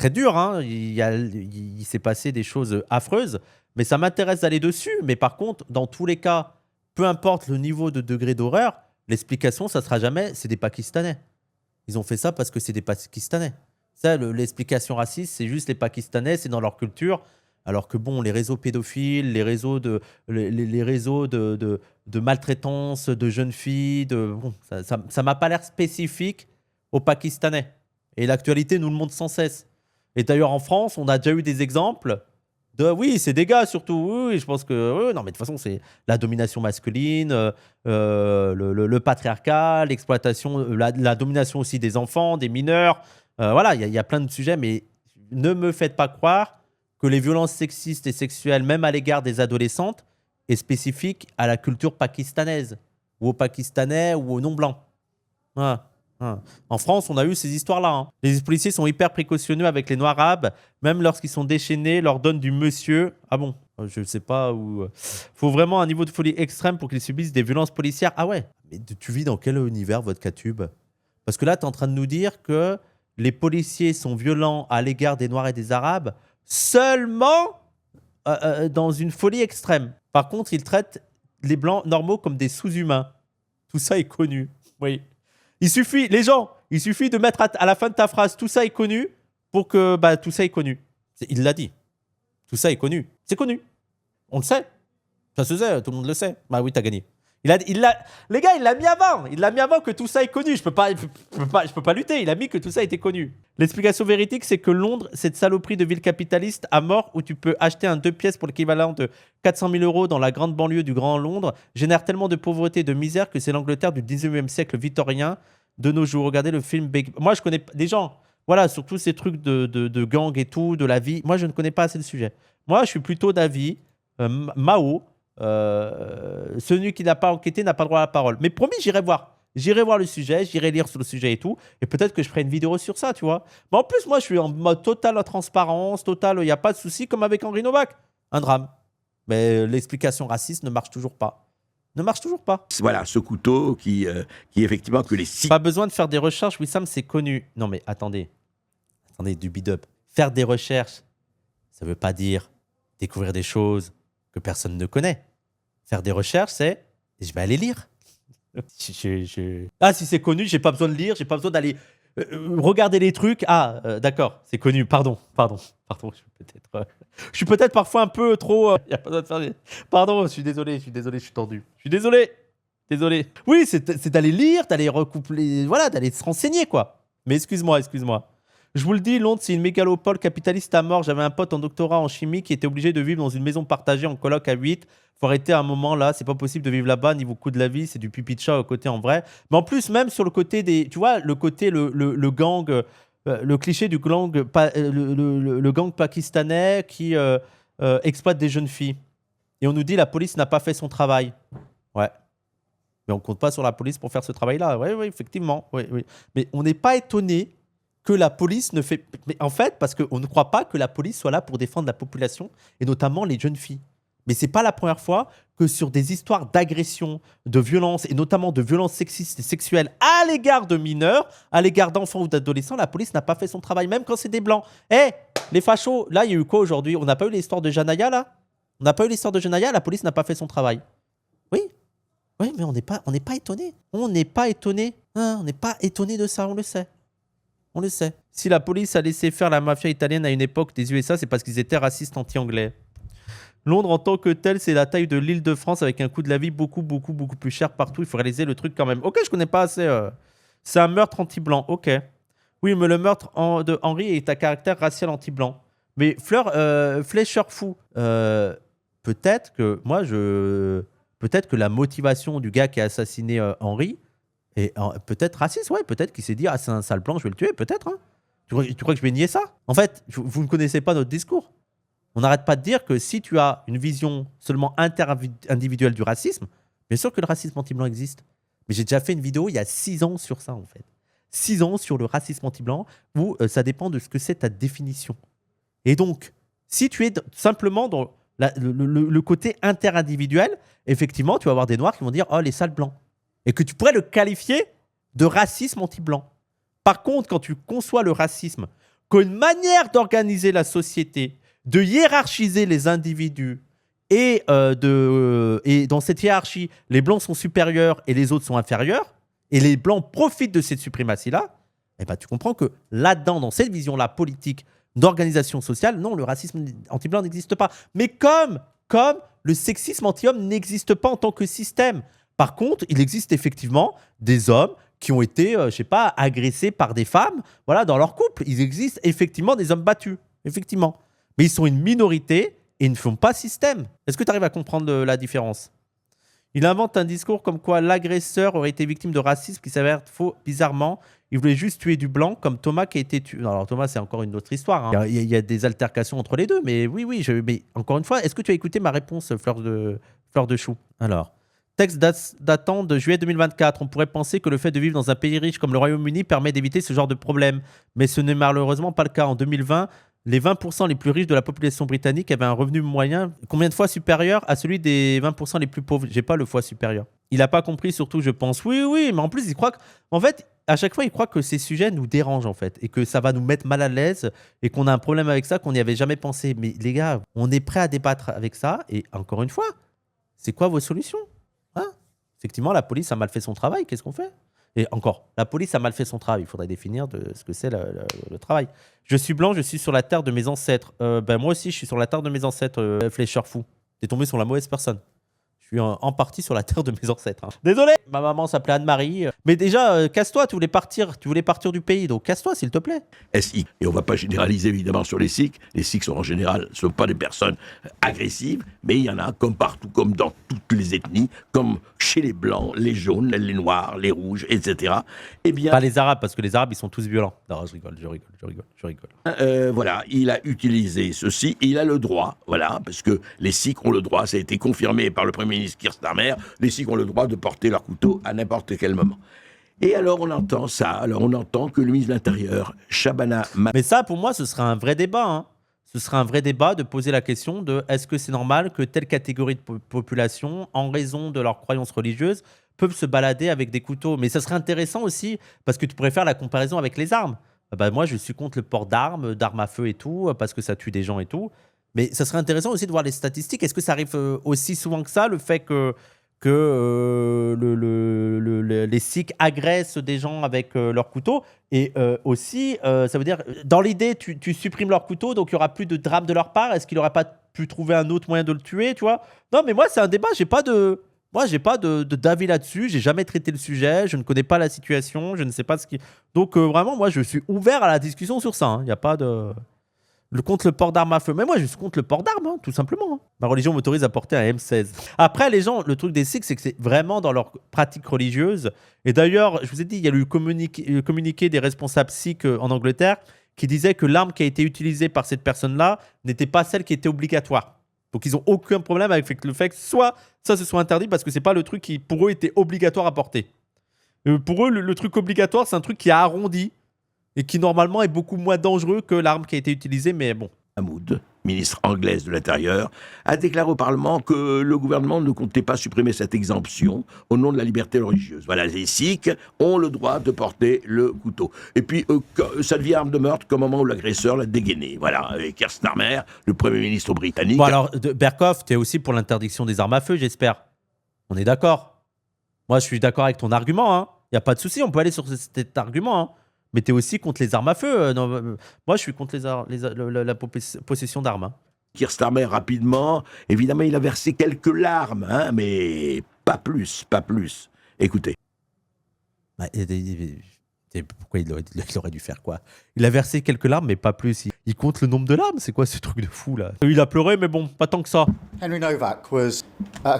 durs. Hein. Il s'est passé des choses affreuses. Mais ça m'intéresse d'aller dessus. Mais par contre, dans tous les cas, peu importe le niveau de degré d'horreur, l'explication, ça sera jamais, c'est des Pakistanais. Ils ont fait ça parce que c'est des Pakistanais. Ça, l'explication raciste, c'est juste les Pakistanais, c'est dans leur culture. Alors que bon, les réseaux pédophiles, les réseaux de maltraitance de jeunes filles, bon, ça m'a pas l'air spécifique aux Pakistanais. Et l'actualité nous le montre sans cesse. Et d'ailleurs, en France, on a déjà eu des exemples. Oui, c'est des gars surtout. Oui, je pense que. Oui, non, mais de toute façon, c'est la domination masculine, le patriarcat, l'exploitation, la domination aussi des enfants, des mineurs. Voilà, il y a plein de sujets, mais ne me faites pas croire que les violences sexistes et sexuelles, même à l'égard des adolescentes, est spécifique à la culture pakistanaise, ou aux Pakistanais, ou aux non-blancs. Voilà. En France, on a eu ces histoires-là. Hein. Les policiers sont hyper précautionneux avec les noirs arabes. Même lorsqu'ils sont déchaînés, leur donnent du monsieur. Ah bon? Je ne sais pas où. Faut vraiment un niveau de folie extrême pour qu'ils subissent des violences policières. Ah ouais? Mais tu vis dans quel univers, votre Catube? Parce que là, tu es en train de nous dire que les policiers sont violents à l'égard des noirs et des arabes seulement dans une folie extrême. Par contre, ils traitent les blancs normaux comme des sous-humains. Tout ça est connu. Oui. Il suffit de mettre à la fin de ta phrase « tout ça est connu » pour que tout ça est connu. Il l'a dit. Tout ça est connu. C'est connu. On le sait. Ça se sait, tout le monde le sait. Bah oui, t'as gagné. Les gars, il l'a mis avant. Il l'a mis avant que tout ça est connu. Je peux pas lutter. Il a mis que tout ça était connu. L'explication véridique, c'est que Londres, cette saloperie de ville capitaliste à mort où tu peux acheter un 2 pièces pour l'équivalent de 400 000 € dans la grande banlieue du Grand Londres, génère tellement de pauvreté et de misère que c'est l'Angleterre du 19e siècle victorien de nos jours. Regardez le film Moi, je connais des gens, voilà, sur tous ces trucs de gang et tout, de la vie. Moi, je ne connais pas assez le sujet. Moi, je suis plutôt d'avis Mao. Celui qui n'a pas enquêté n'a pas droit à la parole. Mais promis, j'irai voir. J'irai voir le sujet, j'irai lire sur le sujet et tout. Et peut-être que je ferai une vidéo sur ça, tu vois. Mais en plus, moi, je suis en mode totale transparence, totale, il n'y a pas de souci, comme avec Henri Novak. Un drame. Mais l'explication raciste ne marche toujours pas. Ne marche toujours pas. Voilà, ce couteau qui effectivement que les Sikhs... Pas besoin de faire des recherches, Wissam, c'est connu. Non mais attendez, du bid-up. Faire des recherches, ça veut pas dire découvrir des choses que personne ne connaît. Faire des recherches, c'est je vais aller lire. Ah, si c'est connu, j'ai pas besoin de lire, j'ai pas besoin d'aller regarder les trucs. Ah, d'accord, c'est connu. Pardon. Je suis peut-être parfois un peu trop. Y a pas besoin de faire. Pardon, je suis désolé, je suis tendu. Je suis désolé. Oui, c'est d'aller lire, d'aller recoupler, voilà, d'aller se renseigner quoi. Mais excuse-moi. Je vous le dis, Londres, c'est une mégalopole capitaliste à mort. J'avais un pote en doctorat en chimie qui était obligé de vivre dans une maison partagée en coloc à 8. Faut arrêter à un moment là, c'est pas possible de vivre là-bas. Niveau coût de la vie, c'est du pipi de chat au côté en vrai. Mais en plus, même sur le côté des. Tu vois, le côté, le gang, le cliché du gang, le gang pakistanais qui exploite des jeunes filles. Et on nous dit la police n'a pas fait son travail. Ouais. Mais on compte pas sur la police pour faire ce travail-là. Oui, effectivement. Oui. Mais on n'est pas étonné que la police ne fait... Mais en fait, parce qu'on ne croit pas que la police soit là pour défendre la population, et notamment les jeunes filles. Mais c'est pas la première fois que sur des histoires d'agression, de violence, et notamment de violences sexistes et sexuelles à l'égard de mineurs, à l'égard d'enfants ou d'adolescents, la police n'a pas fait son travail, même quand c'est des blancs. Les fachos, là, il y a eu quoi aujourd'hui? On n'a pas eu l'histoire de Janaya, là? On n'a pas eu l'histoire de Janaya, la police n'a pas fait son travail. Oui, mais on n'est pas étonné. On n'est pas étonné. Hein, on n'est pas étonné de ça, on le sait. On le sait. Si la police a laissé faire la mafia italienne à une époque des USA, c'est parce qu'ils étaient racistes anti-anglais. Londres, en tant que tel, c'est la taille de l'île de France avec un coût de la vie beaucoup plus cher partout. Il faut réaliser le truc quand même. Ok, je connais pas assez. C'est un meurtre anti-blanc. Ok. Oui, mais le meurtre de Henri est à caractère racial anti-blanc. Mais Fleischer fou. Peut-être que la motivation du gars qui a assassiné Henri Et peut-être raciste, ouais, peut-être qu'il s'est dit, ah, c'est un sale blanc, je vais le tuer, peut-être. Hein. Tu crois que je vais nier ça? En fait, vous ne connaissez pas notre discours. On n'arrête pas de dire que si tu as une vision seulement individuelle du racisme, bien sûr que le racisme anti-blanc existe. Mais j'ai déjà fait une vidéo il y a 6 ans sur ça, en fait. 6 ans sur le racisme anti-blanc, où ça dépend de ce que c'est ta définition. Et donc, si tu es simplement dans le côté interindividuel, effectivement, tu vas avoir des noirs qui vont dire « Oh, les sales blancs ». Et que tu pourrais le qualifier de racisme anti-blanc. Par contre, quand tu conçois le racisme comme une manière d'organiser la société, de hiérarchiser les individus, et dans cette hiérarchie, les blancs sont supérieurs et les autres sont inférieurs, et les blancs profitent de cette suprématie-là, eh ben, tu comprends que là-dedans, dans cette vision-là politique d'organisation sociale, non, le racisme anti-blanc n'existe pas. Mais comme le sexisme anti-homme n'existe pas en tant que système. Par contre, il existe effectivement des hommes qui ont été, je sais pas, agressés par des femmes, voilà, dans leur couple. Il existe effectivement des hommes battus, effectivement. Mais ils sont une minorité et ils ne font pas système. Est-ce que tu arrives à comprendre la différence? Il invente un discours comme quoi l'agresseur aurait été victime de racisme qui s'avère faux bizarrement. Il voulait juste tuer du blanc, comme Thomas qui a été tué. Alors Thomas, c'est encore une autre histoire. Hein. Il y a des altercations entre les deux, mais oui. Mais encore une fois, est-ce que tu as écouté ma réponse, Fleur de Chou? Alors, texte datant de juillet 2024. On pourrait penser que le fait de vivre dans un pays riche comme le Royaume-Uni permet d'éviter ce genre de problème. Mais ce n'est malheureusement pas le cas. En 2020, les 20% les plus riches de la population britannique avaient un revenu moyen combien de fois supérieur à celui des 20% les plus pauvres? J'ai pas le fois supérieur. Il n'a pas compris, surtout, je pense. Oui, mais en plus, il croit que... En fait, à chaque fois, il croit que ces sujets nous dérangent, en fait, et que ça va nous mettre mal à l'aise, et qu'on a un problème avec ça qu'on n'y avait jamais pensé. Mais les gars, on est prêt à débattre avec ça, et encore une fois, c'est quoi vos solutions? Hein? Effectivement, la police a mal fait son travail, qu'est-ce qu'on fait? Et encore, la police a mal fait son travail. Il faudrait définir de ce que c'est le travail. Je suis blanc, je suis sur la terre de mes ancêtres. Moi aussi, je suis sur la terre de mes ancêtres, flécheur fou. T'es tombé sur la mauvaise personne. Je suis en partie sur la terre de mes ancêtres. Hein. Désolé. Ma maman s'appelait Anne-Marie. Mais déjà, casse-toi, tu voulais partir du pays. Donc casse-toi, s'il te plaît. SI. Et on ne va pas généraliser évidemment sur les Sikhs. Les Sikhs sont en général, ne sont pas des personnes agressives, mais il y en a comme partout, comme dans toutes les ethnies, comme chez les Blancs, les Jaunes, les Noirs, les Rouges, etc. Eh bien, pas les Arabes, parce que les Arabes, ils sont tous violents. Non, je rigole. Voilà, il a utilisé ceci, il a le droit, voilà, parce que les Sikhs ont le droit, ça a été confirmé par le Premier ministre Keir Starmer, les Sikhs ont le droit de porter leur couteau à n'importe quel moment. Et alors on entend ça, on entend que le ministre de l'Intérieur, Shabana... Mais ça, pour moi, ce serait un vrai débat, hein. Ce serait un vrai débat de poser la question de est-ce que c'est normal que telle catégorie de population, en raison de leurs croyances religieuses, peuvent se balader avec des couteaux. Mais ça serait intéressant aussi, parce que tu pourrais faire la comparaison avec les armes. Moi, je suis contre le port d'armes à feu et tout, parce que ça tue des gens et tout. Mais ça serait intéressant aussi de voir les statistiques. Est-ce que ça arrive aussi souvent que ça, le fait que les Sikhs agressent des gens avec leurs couteaux? Et aussi, ça veut dire, dans l'idée, tu supprimes leur couteau, donc il n'y aura plus de drame de leur part. Est-ce qu'il n'aurait pas pu trouver un autre moyen de le tuer, tu vois? Non, mais moi, c'est un débat. Moi, j'ai pas d'avis là-dessus. J'ai jamais traité le sujet. Je ne connais pas la situation. Je ne sais pas ce qui... Donc, vraiment, moi, je suis ouvert à la discussion sur ça. Il n'y a pas de... contre le port d'armes à feu. Mais moi, je suis contre le port d'armes, hein, tout simplement. Hein. Ma religion m'autorise à porter un M16. Après, les gens, le truc des Sikhs, c'est que c'est vraiment dans leur pratique religieuse. Et d'ailleurs, je vous ai dit, il y a eu le communiqué des responsables Sikhs en Angleterre qui disait que l'arme qui a été utilisée par cette personne-là n'était pas celle qui était obligatoire. Donc, ils n'ont aucun problème avec le fait que soit ça se soit interdit parce que ce n'est pas le truc qui, pour eux, était obligatoire à porter. Pour eux, le truc obligatoire, c'est un truc qui a arrondi et qui, normalement, est beaucoup moins dangereux que l'arme qui a été utilisée, mais bon. Mahmoud, ministre anglaise de l'Intérieur, a déclaré au Parlement que le gouvernement ne comptait pas supprimer cette exemption au nom de la liberté religieuse. Voilà, les Sikhs ont le droit de porter le couteau. Et puis, ça devient arme de meurtre qu'au moment où l'agresseur l'a dégainé. Voilà, et Keir Starmer, le Premier ministre britannique... Bon alors, Berkoff, t'es aussi pour l'interdiction des armes à feu, j'espère. On est d'accord. Moi, je suis d'accord avec ton argument, hein. Il n'y a pas de souci, on peut aller sur cet argument, hein. Mais tu es aussi contre les armes à feu. Moi, je suis contre la possession d'armes. Hein. Keir Starmer, rapidement, évidemment, il a versé quelques larmes, hein, mais pas plus. Écoutez. Et pourquoi il aurait dû faire quoi? Il a versé quelques larmes, mais pas plus. Il compte le nombre de larmes. C'est quoi ce truc de fou là? Il a pleuré, mais bon, pas tant que ça. Henry Novak was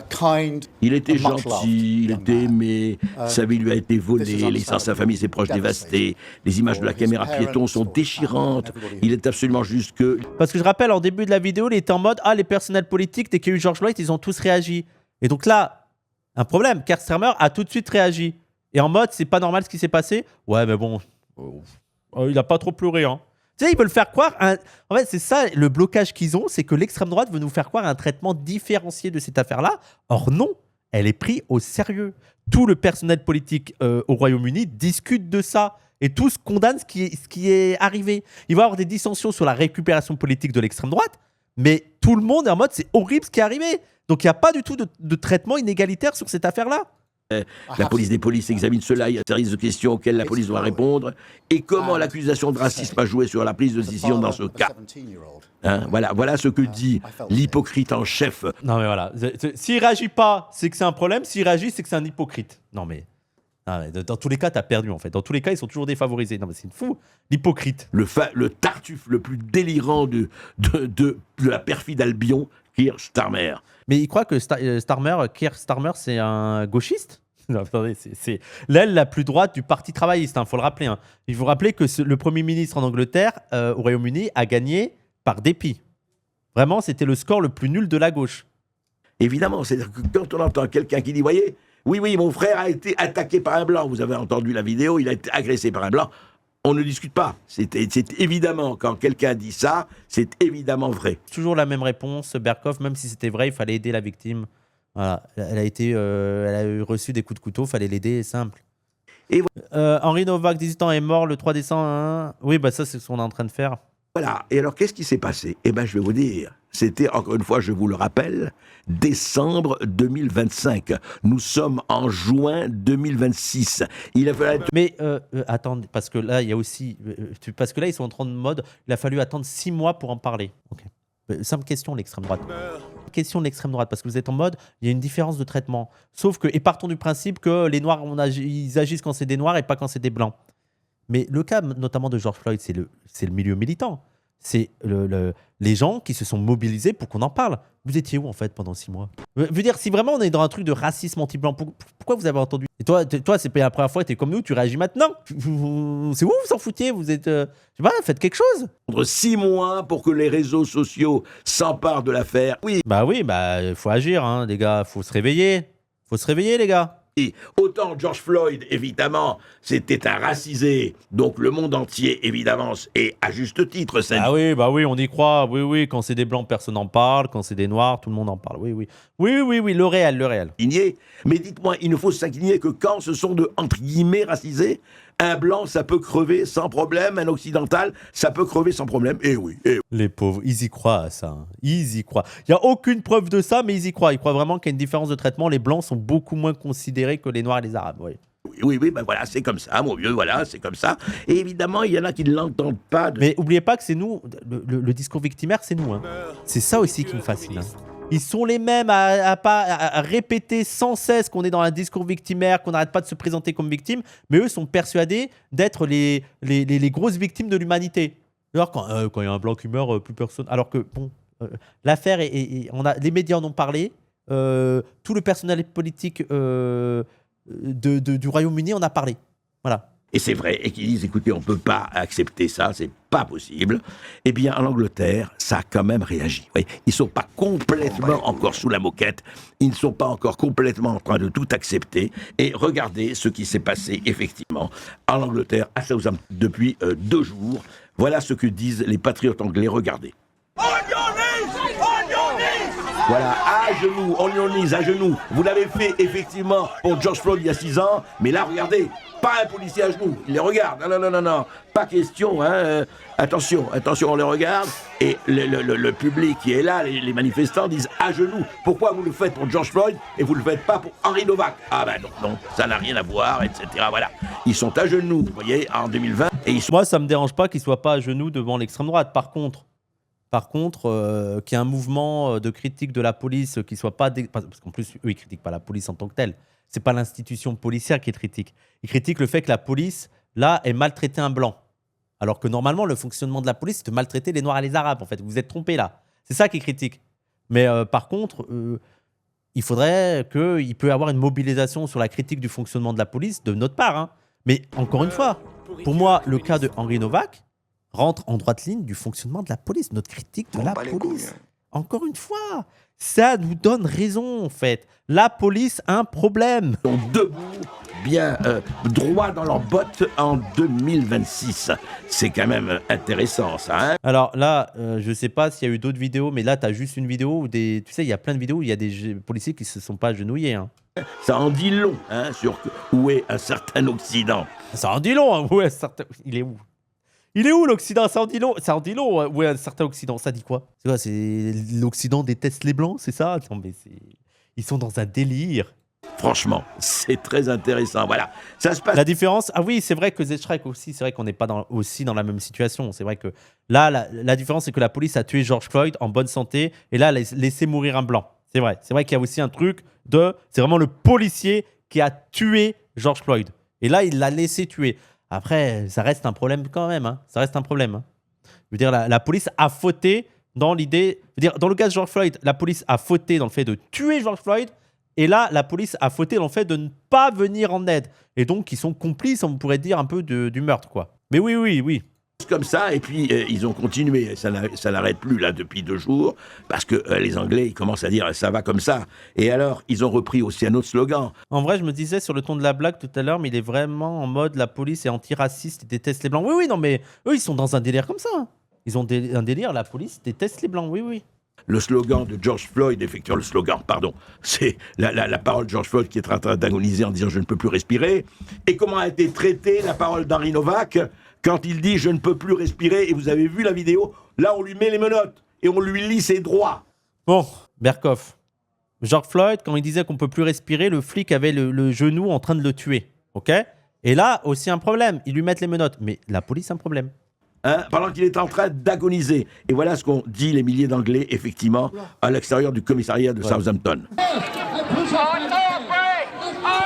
kind. Il était and much loved gentil, il young était man. aimé, sa vie lui a été this volée, is laissant sa famille, ses proches devastating. dévastés. Les images de la For his caméra piéton sont parents, déchirantes. for everybody. Il est absolument juste que Parce que je rappelle, en début de la vidéo, il était en mode les personnels politiques, dès qu'il y a eu George Floyd, ils ont tous réagi. Et donc là, un problème. Keir Starmer a tout de suite réagi. Et en mode, c'est pas normal ce qui s'est passé. Ouais, mais bon, il a pas trop pleuré. Hein. Tu sais, ils veulent faire croire. En fait, c'est ça le blocage qu'ils ont, c'est que l'extrême droite veut nous faire croire un traitement différencié de cette affaire-là. Or, non, elle est prise au sérieux. Tout le personnel politique au Royaume-Uni discute de ça. Et tous condamnent ce qui est arrivé. Il va y avoir des dissensions sur la récupération politique de l'extrême droite, mais tout le monde est en mode c'est horrible ce qui est arrivé. Donc il n'y a pas du tout de traitement inégalitaire sur cette affaire-là. la police des polices examine cela, il y a une série de questions auxquelles la police doit répondre, et comment l'accusation de racisme a joué sur la prise de décision dans ce cas. Hein, voilà ce que dit l'hypocrite en chef. Non mais voilà, s'il réagit pas, c'est que c'est un problème. S'il réagit, c'est que c'est un hypocrite. Non mais dans tous les cas, t'as perdu en fait. Dans tous les cas, ils sont toujours défavorisés. Non mais c'est fou, l'hypocrite. Le tartuffe le plus délirant de la perfide Albion, Keir Starmer. Mais il croit que Keir Starmer, c'est un gauchiste? Non, attendez, c'est l'aile la plus droite du Parti travailliste, faut le rappeler. Il faut rappeler que le Premier ministre en Angleterre, au Royaume-Uni, a gagné par dépit. Vraiment, c'était le score le plus nul de la gauche. Évidemment, c'est-à-dire que quand on entend quelqu'un qui dit, voyez, oui, mon frère a été attaqué par un blanc, vous avez entendu la vidéo, il a été agressé par un blanc, on ne discute pas. C'est évidemment, quand quelqu'un dit ça, c'est évidemment vrai. Toujours la même réponse, Berkoff, même si c'était vrai, il fallait aider la victime. Voilà, elle a reçu des coups de couteau, fallait l'aider, simple. Et Henry Novak, 18 ans, est mort le 3 décembre. Hein. Oui, bah ça, c'est ce qu'on est en train de faire. Voilà, et alors qu'est-ce qui s'est passé? Eh bien, je vais vous dire, c'était, encore une fois, je vous le rappelle, décembre 2025. Nous sommes en juin 2026. Il a fallu... Mais attendez, parce que là, il y a aussi... parce que là, ils sont en train de mode, il a fallu attendre 6 mois pour en parler. Ok. Simple question, l'extrême droite. Question de l'extrême droite, parce que vous êtes en mode, il y a une différence de traitement. Sauf que, et partons du principe que les Noirs, ils agissent quand c'est des Noirs et pas quand c'est des Blancs. Mais le cas notamment de George Floyd, c'est le milieu militant. C'est les gens qui se sont mobilisés pour qu'on en parle. Vous étiez où en fait pendant 6 mois? Je veux dire, si vraiment on est dans un truc de racisme anti-blanc, pourquoi vous avez entendu? Et toi c'est pas la première fois, t'es comme nous, tu réagis maintenant. C'est où vous s'en foutiez? Vous êtes... je sais pas, faites quelque chose. 6 mois pour que les réseaux sociaux s'emparent de l'affaire. Oui, Faut agir, hein, les gars. Faut se réveiller. Faut se réveiller, les gars. et autant George Floyd, évidemment, c'était un racisé, donc le monde entier, évidemment, et à juste titre, Bah oui, on y croit. Oui, quand c'est des blancs, personne n'en parle. Quand c'est des noirs, tout le monde en parle. Oui, le réel. indigné. Mais dites-moi, il ne faut s'indigner que quand ce sont de, entre guillemets, racisés. Un blanc, ça peut crever sans problème. Un occidental, ça peut crever sans problème. Et oui. Les pauvres, ils y croient à ça. Hein. Ils y croient. Il n'y a aucune preuve de ça, mais ils y croient. Ils croient vraiment qu'il y a une différence de traitement. Les blancs sont beaucoup moins considérés que les noirs et les arabes. Oui. Oui, ben voilà, c'est comme ça, mon vieux, voilà, c'est comme ça. Et évidemment, il y en a qui ne l'entendent pas. Mais oubliez pas que c'est nous, le discours victimaire, c'est nous. Hein. C'est ça aussi qui me fascine. Hein. Ils sont les mêmes à répéter sans cesse qu'on est dans un discours victimaire, qu'on n'arrête pas de se présenter comme victime, mais eux sont persuadés d'être les grosses victimes de l'humanité. Alors quand il y a un blanc qui meurt, plus personne. Alors que, bon, l'affaire, les médias en ont parlé, tout le personnel politique du Royaume-Uni en a parlé. Voilà. Et c'est vrai, et qui disent, écoutez, on ne peut pas accepter ça, c'est pas possible. Eh bien, en Angleterre, ça a quand même réagi. Oui, ils ne sont pas complètement encore sous la moquette, ils ne sont pas encore complètement en train de tout accepter. Et regardez ce qui s'est passé, effectivement, en Angleterre, à Southampton, depuis 2 jours. Voilà ce que disent les patriotes anglais, regardez. Voilà, à genoux, on y à genoux. Vous l'avez fait effectivement pour George Floyd il y a 6 ans, mais là, regardez, pas un policier à genoux, il les regarde. Non, pas question, hein. Attention, on les regarde. Et le public qui est là, les manifestants disent à genoux. Pourquoi vous le faites pour George Floyd et vous le faites pas pour Henry Novak? Ah ben non, ça n'a rien à voir, etc. Voilà, ils sont à genoux, vous voyez, en 2020. Et Moi, ça me dérange pas qu'ils soient pas à genoux devant l'extrême droite. Par contre, qu'il y ait un mouvement de critique de la police qui soit pas... Parce qu'en plus, eux, ils critiquent pas la police en tant que telle. C'est pas l'institution policière qui critique. Ils critiquent le fait que la police là, ait maltraité un blanc. Alors que normalement, le fonctionnement de la police, c'est de maltraiter les Noirs et les Arabes, en fait. Vous vous êtes trompés là. C'est ça qui est critique. Mais par contre, il faudrait qu'il peut y avoir une mobilisation sur la critique du fonctionnement de la police de notre part. Hein. Mais encore une fois, pour moi, le cas de Henri Novak rentre en droite ligne du fonctionnement de la police, notre critique de la police. Encore une fois, ça nous donne raison, en fait. La police a un problème. Ils sont debout, bien droit dans leurs bottes en 2026. C'est quand même intéressant, ça. Hein. Alors là, je sais pas s'il y a eu d'autres vidéos, mais là, tu as juste une vidéo où tu sais, il y a plein de vidéos où il y a des policiers qui se sont pas agenouillés. Hein. Ça en dit long sur où est un certain Occident. Ça en dit long, hein. Ouais, certain... Il est où? Il est où l'Occident? Ça en dit long, hein. Ouais, un certain Occident. Ça dit quoi? C'est quoi? C'est l'Occident déteste les Blancs, c'est ça? Non, mais ils sont dans un délire. Franchement, c'est très intéressant. Voilà, ça se passe. La différence, ah oui, c'est vrai que Zestrek aussi, c'est vrai qu'on n'est pas aussi dans la même situation. C'est vrai que là, la différence, c'est que la police a tué George Floyd en bonne santé et là, laissé mourir un blanc. C'est vrai qu'il y a aussi un truc c'est vraiment le policier qui a tué George Floyd. Et là, il l'a laissé tuer. Après, ça reste un problème quand même. Hein. Ça reste un problème. Hein. Je veux dire, la police a fauté dans l'idée... Je veux dire, dans le cas de George Floyd, la police a fauté dans le fait de tuer George Floyd. Et là, la police a fauté dans le fait de ne pas venir en aide. Et donc, ils sont complices, on pourrait dire, un peu du meurtre, quoi. Mais oui. Comme ça, et puis ils ont continué. Ça n'arrête plus, là, depuis 2 jours, parce que les Anglais, ils commencent à dire « ça va comme ça ». Et alors, ils ont repris aussi un autre slogan. En vrai, je me disais sur le ton de la blague tout à l'heure, mais il est vraiment en mode « la police est antiraciste et déteste les Blancs ». Oui, non, mais eux, ils sont dans un délire comme ça. Ils ont un délire, la police déteste les Blancs, oui. Le slogan de George Floyd, effectivement, le slogan, pardon, c'est la parole de George Floyd qui est en train d'agoniser en disant « je ne peux plus respirer ». Et comment a été traitée la parole d'Henri Novak quand il dit « je ne peux plus respirer » et vous avez vu la vidéo, là on lui met les menottes et on lui lit ses droits. Bon, Berkoff, George Floyd, quand il disait qu'on ne peut plus respirer, le flic avait le genou en train de le tuer, ok? Et là, aussi un problème, ils lui mettent les menottes, mais la police a un problème. Pendant qu'il est en train d'agoniser. Et voilà ce qu'ont dit les milliers d'Anglais, effectivement, à l'extérieur du commissariat de Southampton.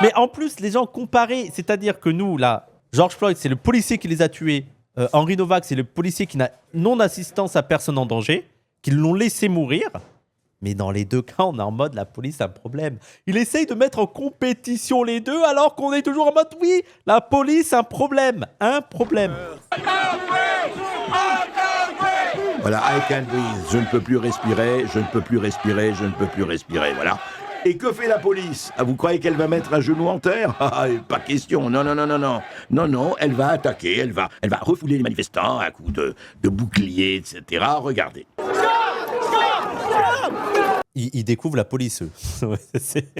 Mais en plus, les gens comparaient, c'est-à-dire que nous, là, George Floyd, c'est le policier qui les a tués. Henri Novak, c'est le policier qui n'a non-assistance à personne en danger, qui l'ont laissé mourir. Mais dans les deux cas, on est en mode la police a un problème. Il essaye de mettre en compétition les deux alors qu'on est toujours en mode oui, la police a un problème. Un problème. Voilà, I can't breathe. Je ne peux plus respirer, je ne peux plus respirer, je ne peux plus respirer. Voilà. Et que fait la police? Vous croyez qu'elle va mettre un genou en terre? Pas question. Non. Non, elle va attaquer, elle va refouler les manifestants à coups de boucliers, etc. Regardez. Ils découvrent la police, eux.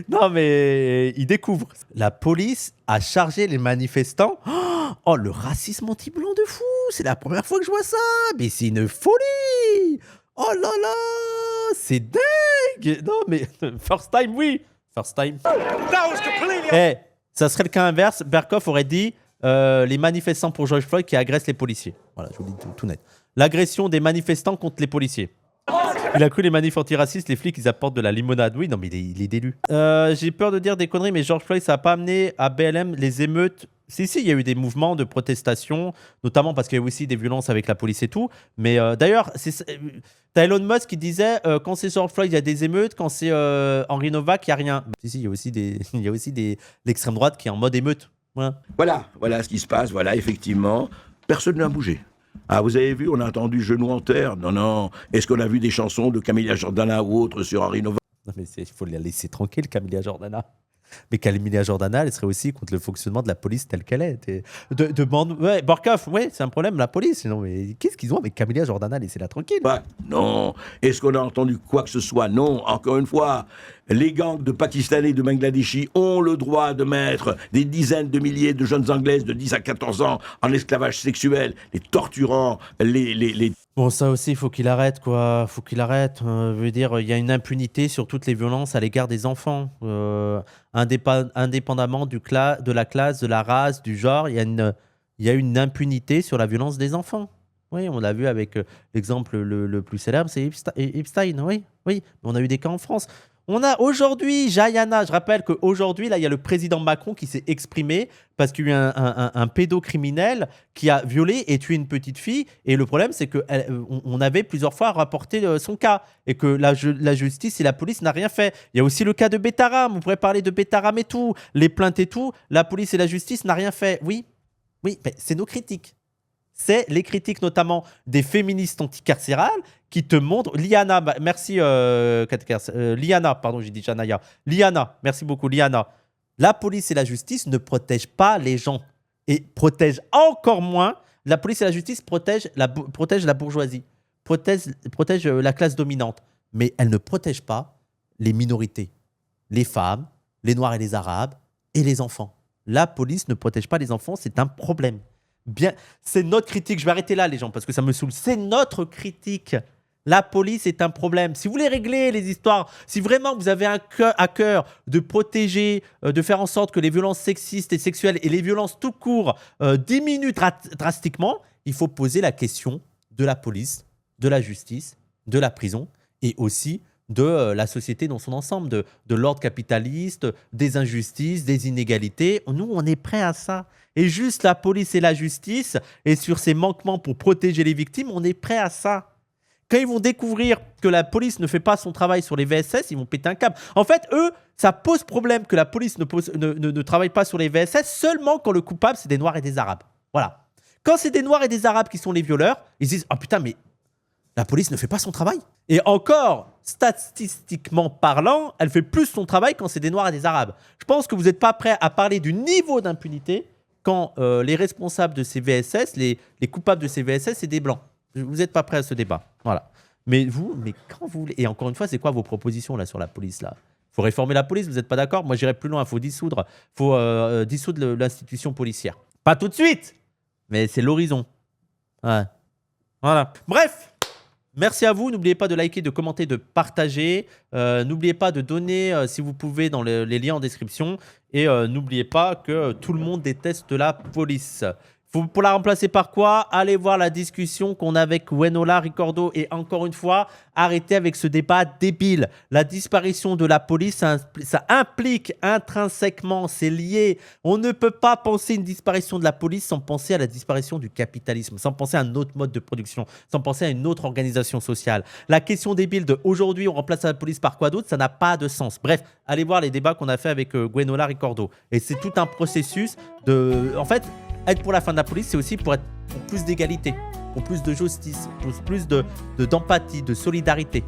Non, mais ils découvrent. La police a chargé les manifestants. Oh, le racisme anti-blanc de fou. C'est la première fois que je vois ça. Mais c'est une folie. Oh là là. C'est dingue. Non, mais first time, oui. First time. Ça serait le cas inverse. Berkoff aurait dit les manifestants pour George Floyd qui agressent les policiers. Voilà, je vous dis tout net. L'agression des manifestants contre les policiers. Il a cru les manifs antiracistes, les flics, ils apportent de la limonade. Oui, non, mais il est délu. J'ai peur de dire des conneries, mais George Floyd, ça n'a pas amené à BLM les émeutes. Si, il y a eu des mouvements de protestation, notamment parce qu'il y a eu aussi des violences avec la police et tout. Mais d'ailleurs, t'as Elon Musk qui disait quand c'est George Floyd, il y a des émeutes, quand c'est Henri Novak, il n'y a rien. Si, il y a aussi l'extrême droite qui est en mode émeute. Voilà ce qui se passe, voilà, effectivement. Personne n'a bougé. Ah, vous avez vu, on a entendu genou en terre. Non. Est-ce qu'on a vu des chansons de Camilla Jordana ou autres sur Henri Novak? Non, mais il faut la laisser tranquille, Camilla Jordana. Mais Camilla Jordana, elle serait aussi contre le fonctionnement de la police telle qu'elle est. Ouais, Berkoff, ouais, c'est un problème, la police. Non, mais qu'est-ce qu'ils ont avec Camilla Jordana? Laissez-la tranquille. Non. Est-ce qu'on a entendu quoi que ce soit? Non. Encore une fois, les gangs de Pakistanais et de Bangladeshis ont le droit de mettre des dizaines de milliers de jeunes Anglaises de 10 à 14 ans en esclavage sexuel, les torturant, les... Bon, ça aussi, il faut qu'il arrête, quoi. Faut qu'il arrête. Je veux dire, il y a une impunité sur toutes les violences à l'égard des enfants. Indépendamment de la classe, de la race, du genre, il y a une impunité sur la violence des enfants. Oui, on l'a vu avec l'exemple le plus célèbre, c'est Epstein. Oui. On a eu des cas en France. On a aujourd'hui Jayana, je rappelle qu'aujourd'hui, là, il y a le président Macron qui s'est exprimé parce qu'il y a eu un pédocriminel qui a violé et tué une petite fille. Et le problème, c'est qu'on avait plusieurs fois rapporté son cas et que la justice et la police n'a rien fait. Il y a aussi le cas de Betaram, on pourrait parler de Betaram et tout, les plaintes et tout. La police et la justice n'a rien fait. Oui, mais c'est nos critiques. C'est les critiques notamment des féministes anticarcérales qui te montrent. Liana, merci Liana, pardon, j'ai dit Janaya. Liana, merci beaucoup Liana. La police et la justice ne protègent pas les gens et protègent encore moins. La police et la justice protègent la bourgeoisie, protègent la classe dominante, mais elles ne protègent pas les minorités, les femmes, les Noirs et les Arabes et les enfants. La police ne protège pas les enfants, c'est un problème. Bien, c'est notre critique. Je vais arrêter là, les gens, parce que ça me saoule. C'est notre critique. La police est un problème. Si vous voulez régler les histoires, si vraiment vous avez à cœur de protéger, de faire en sorte que les violences sexistes et sexuelles et les violences tout court diminuent drastiquement, il faut poser la question de la police, de la justice, de la prison et aussi de la société dans son ensemble, de l'ordre capitaliste, des injustices, des inégalités. Nous, on est prêts à ça. Et juste la police et la justice, et sur ces manquements pour protéger les victimes, on est prêts à ça. Quand ils vont découvrir que la police ne fait pas son travail sur les VSS, ils vont péter un câble. En fait, eux, ça pose problème que la police ne travaille pas sur les VSS seulement quand le coupable, c'est des Noirs et des Arabes. Voilà. Quand c'est des Noirs et des Arabes qui sont les violeurs, ils se disent « Ah putain, mais la police ne fait pas son travail ». Et encore, statistiquement parlant, elle fait plus son travail quand c'est des Noirs et des Arabes. Je pense que vous n'êtes pas prêts à parler du niveau d'impunité quand les responsables de ces VSS, les coupables de ces VSS, c'est des Blancs. Vous n'êtes pas prêts à ce débat. Voilà. Mais quand vous voulez... Et encore une fois, c'est quoi vos propositions là, sur la police là ? Il faut réformer la police, vous n'êtes pas d'accord ? Moi, j'irai plus loin. Il faut dissoudre l'institution policière. Pas tout de suite, mais c'est l'horizon. Ouais. Voilà. Bref. Merci à vous. N'oubliez pas de liker, de commenter, de partager. N'oubliez pas de donner, si vous pouvez, dans les liens en description. Et n'oubliez pas que tout le monde déteste la police. Pour la remplacer par quoi ? Allez voir la discussion qu'on a avec Wenola Ricordo. Et encore une fois, arrêtez avec ce débat débile. La disparition de la police, ça implique intrinsèquement, c'est lié. On ne peut pas penser une disparition de la police sans penser à la disparition du capitalisme, sans penser à un autre mode de production, sans penser à une autre organisation sociale. La question débile de aujourd'hui, on remplace la police par quoi d'autre, ça n'a pas de sens. Bref, allez voir les débats qu'on a fait avec Wenola Ricordo. Et c'est tout un processus de... En fait, être pour la fin de la police, c'est aussi pour être pour plus d'égalité, pour plus de justice, pour plus d'empathie, de solidarité.